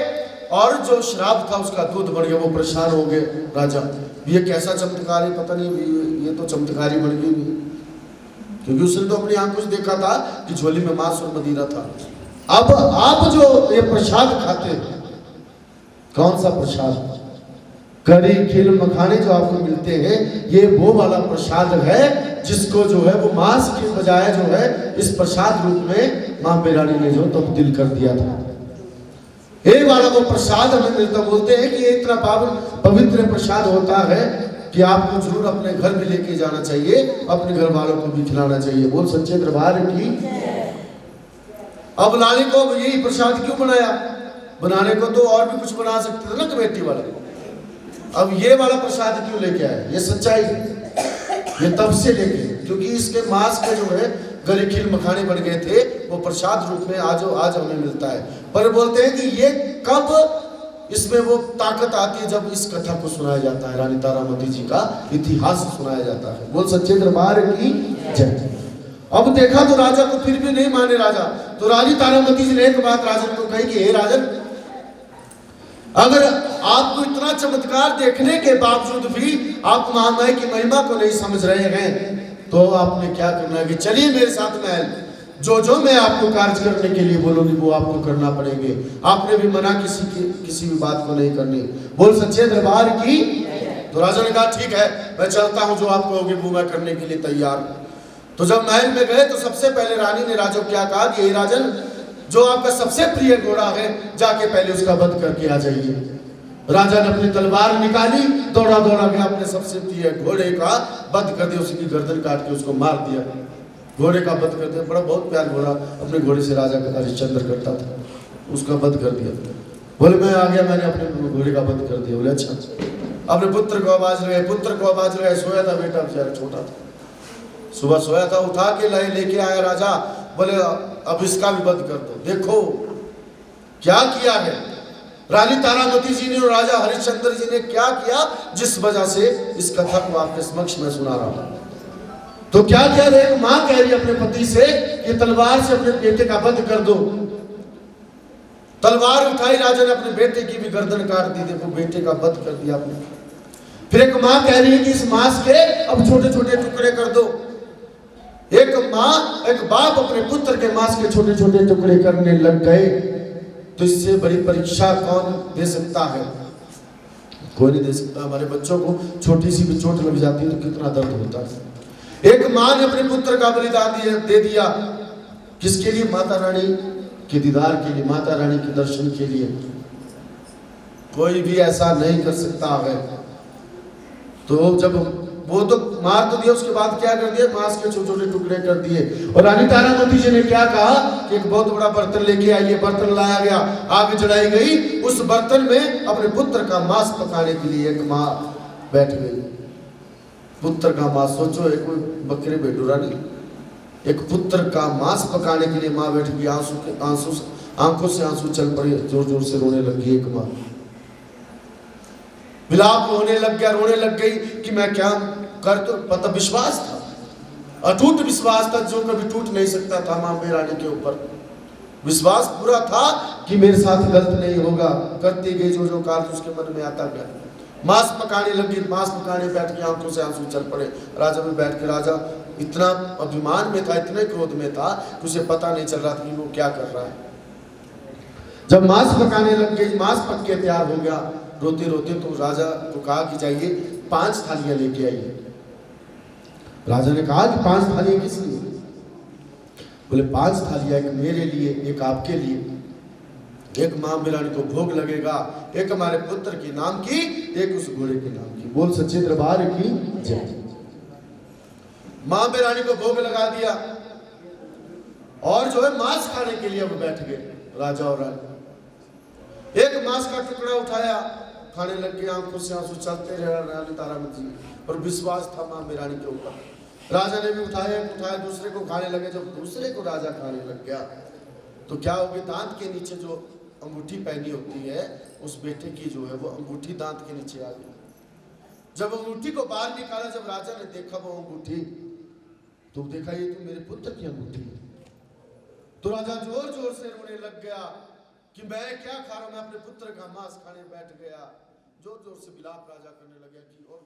और जो शराब था उसका दूध बढ़ गया। वो परेशान हो गए राजा, ये कैसा चमत्कार है, पता नहीं ये तो चमत्कारी बन गई, क्योंकि उसने तो अपनी आंखों से देखा था कि झोली में मांस और मदिरा था। अब आप जो ये प्रसाद खाते हैं, कौन सा प्रसाद? करी खिल मखाने जो आपको मिलते हैं, ये वो वाला प्रसाद है जिसको जो है वो मांस के बजाय जो है इस प्रसाद रूप में मां बेरानी ने जो तब्दील कर दिया था। ये वाला वो प्रसाद हमें मिलता। बोलते हैं कि ये इतना पवित्र प्रसाद होता है कि आपको जरूर अपने घर में लेके जाना चाहिए, अपने घर वालों को भी खिलाना चाहिए। बोल सच्चे दरबार की। अब लाने को यही प्रसाद क्यों बनाया? बनाने को तो और भी कुछ बना सकते थे ना कमेटी वाले, अब ये वाला प्रसाद क्यों लेके आए? ये सच्चाई ये तब से लेके, क्योंकि इसके मांस का जो है गले खीर मखाने बन गए थे, वो प्रसाद रूप में आज हमें मिलता है। पर बोलते हैं कि ये कब इसमें वो ताकत आती है जब इस कथा को सुनाया जाता है, रानी तारामती जी का इतिहास सुनाया जाता है। बोल सच्चे दरबार की जय। अब देखा तो राजा को फिर भी नहीं माने राजा, तो रानी तारामती जी ने एक बात राजन को कही कि हे राजन, अगर आपको इतना चमत्कार देखने के बावजूद भी आप महामाई की महिमा को नहीं समझ रहे हैं, तो आपने क्या करना है कि चलिए मेरे साथ महल, जो मैं आपको कार्य करने के लिए बोलूंगी वो आपको करना पड़ेंगे। आपने भी मना किसी भी बात को नहीं करनी। बोल सच्चे दरबार की। तो राजा ने कहा ठीक है, मैं चलता हूं, जो आप कहोगे वो मैं करने के लिए तैयार। तो जब महल में गए तो सबसे पहले रानी ने राजा को क्या कहा कि हे राजन, जो आपका सबसे प्रिय घोड़ा है जाके पहले उसका वध करके आ जाइए। राजा ने अपनी तलवार निकाली, दौड़ा गया, अपने सबसे प्रिय घोड़े का वध कर दिया, उसकी गर्दन काट के उसको मार दिया। घोड़े का वध कर दिया, बड़ा बहुत प्यार घोड़ा अपने घोड़े से राजा का हरिश्चंद्र करता था, उसका वध कर दिया। बोले मैं आ गया, मैंने अपने घोड़े का वध कर दिया। बोले अच्छा। अपने पुत्र को आवाज लगाए, सोया था बेटा बेचारा छोटा था, सुबह सोया था, उठा के लेके आया राजा। बोले अब इसका भी वध कर दो। देखो क्या किया है रानी तारामती जी ने और राजा हरिश्चंद्र जी ने, क्या किया जिस वजह से इस कथा को आपके समक्ष में सुना रहा हूं। तो क्या कह रहे, एक मां कह रही अपने पति से कि तलवार से अपने बेटे का वध कर दो। तलवार उठाई, राजा ने अपने बेटे की भी गर्दन काट दी। देखो बेटे का वध कर दिया आपने। फिर एक मां कह रही है कि इस मांस के अब छोटे छोटे टुकड़े कर दो। एक बाप अपने पुत्र के मांस के छोटे छोटे टुकड़े करने लग गए, तो इससे बड़ी परीक्षा कौन दे सकता है? कोई नहीं दे सकता। हमारे बच्चों को छोटी सी भी चोट लग जाती है तो कितना दर्द होता है। एक मां ने अपने पुत्र का बलिदान दे दिया, किसके लिए? माता रानी के दीदार के लिए, माता रानी के दर्शन के लिए। कोई भी ऐसा नहीं कर सकता है। तो जब वो तो मार तो दिया, उसके बाद क्या कर दिया? मांस के छोटे छोटे टुकड़े कर दिए। और रानी तारामती जी ने क्या कहा कि एक बहुत बड़ा बर्तन लेके आइए। बर्तन लाया गया, आग जलाई गई। उस बर्तन में अपने पुत्र का मांस पकाने के लिए एक माँ बैठ गई। पुत्र का मांस, सोचो, एक कोई बकरे बेटूरा नहीं, एक पुत्र का मांस पकाने के लिए माँ बैठ गई। आंखों से आंसू चल पड़े, जोर जोर से रोने लगी एक माँ। विलाप होने लग गया, रोने लग गई कि मैं क्या कर। तो पता विश्वास था, अटूट विश्वास था जो कभी टूट नहीं सकता था मां रानी के ऊपर। विश्वास पूरा था कि मेरे साथ गलत नहीं होगा। करती गई जो कार्य उसके मन में आता गया। मांस पकाने लगी, मांस पकाने बैठ के आंखों से आंसू चल पड़े। राजा भी बैठ के, राजा इतना अभिमान में था, इतने क्रोध में था कि उसे पता नहीं चल रहा था कि वो क्या कर रहा है। जब मांस पकाने लग गई, मांस पक के तैयार हो गया, रोते रोते तो राजा को कहा कि जाइए 5 थालियां लेके आइए। राजा ने कहा कि 5 थालियां किस लिए? बोले 5 थालियां, एक मेरे लिए, एक आपके लिए, एक मां रानी को भोग लगेगा, एक हमारे पुत्र के नाम की, एक उस घोड़े के नाम की। बोल सच्चे दरबार की जय। मां रानी को भोग लगा दिया और जो है मांस खाने के लिए अब बैठ गए राजा और रानी। एक मांस का टुकड़ा उठाया, खाने लग गए, आंखों से आंसू चलते रहे रानी तारामती जी, और विश्वास था मां रानी के ऊपर। राजा ने भी उठाया, दूसरे को खाने लगे। जब दूसरे को राजा खाने लग गया तो क्या हो गया? दांत के नीचे जो अंगूठी पहनी होती है उस बेटे की, जो है वो अंगूठी दांत के नीचे आ गई। जब अंगूठी को बाहर निकाला, जब राजा ने देखा वो अंगूठी, तो देखा ये तो मेरे पुत्र की अंगूठी है। तो राजा जोर जोर से रोने लग गया कि मैं क्या खा रहा हूं, मैं अपने पुत्र का मांस खाने बैठ गया। जोर जोर से विलाप राजा करने लगा कि और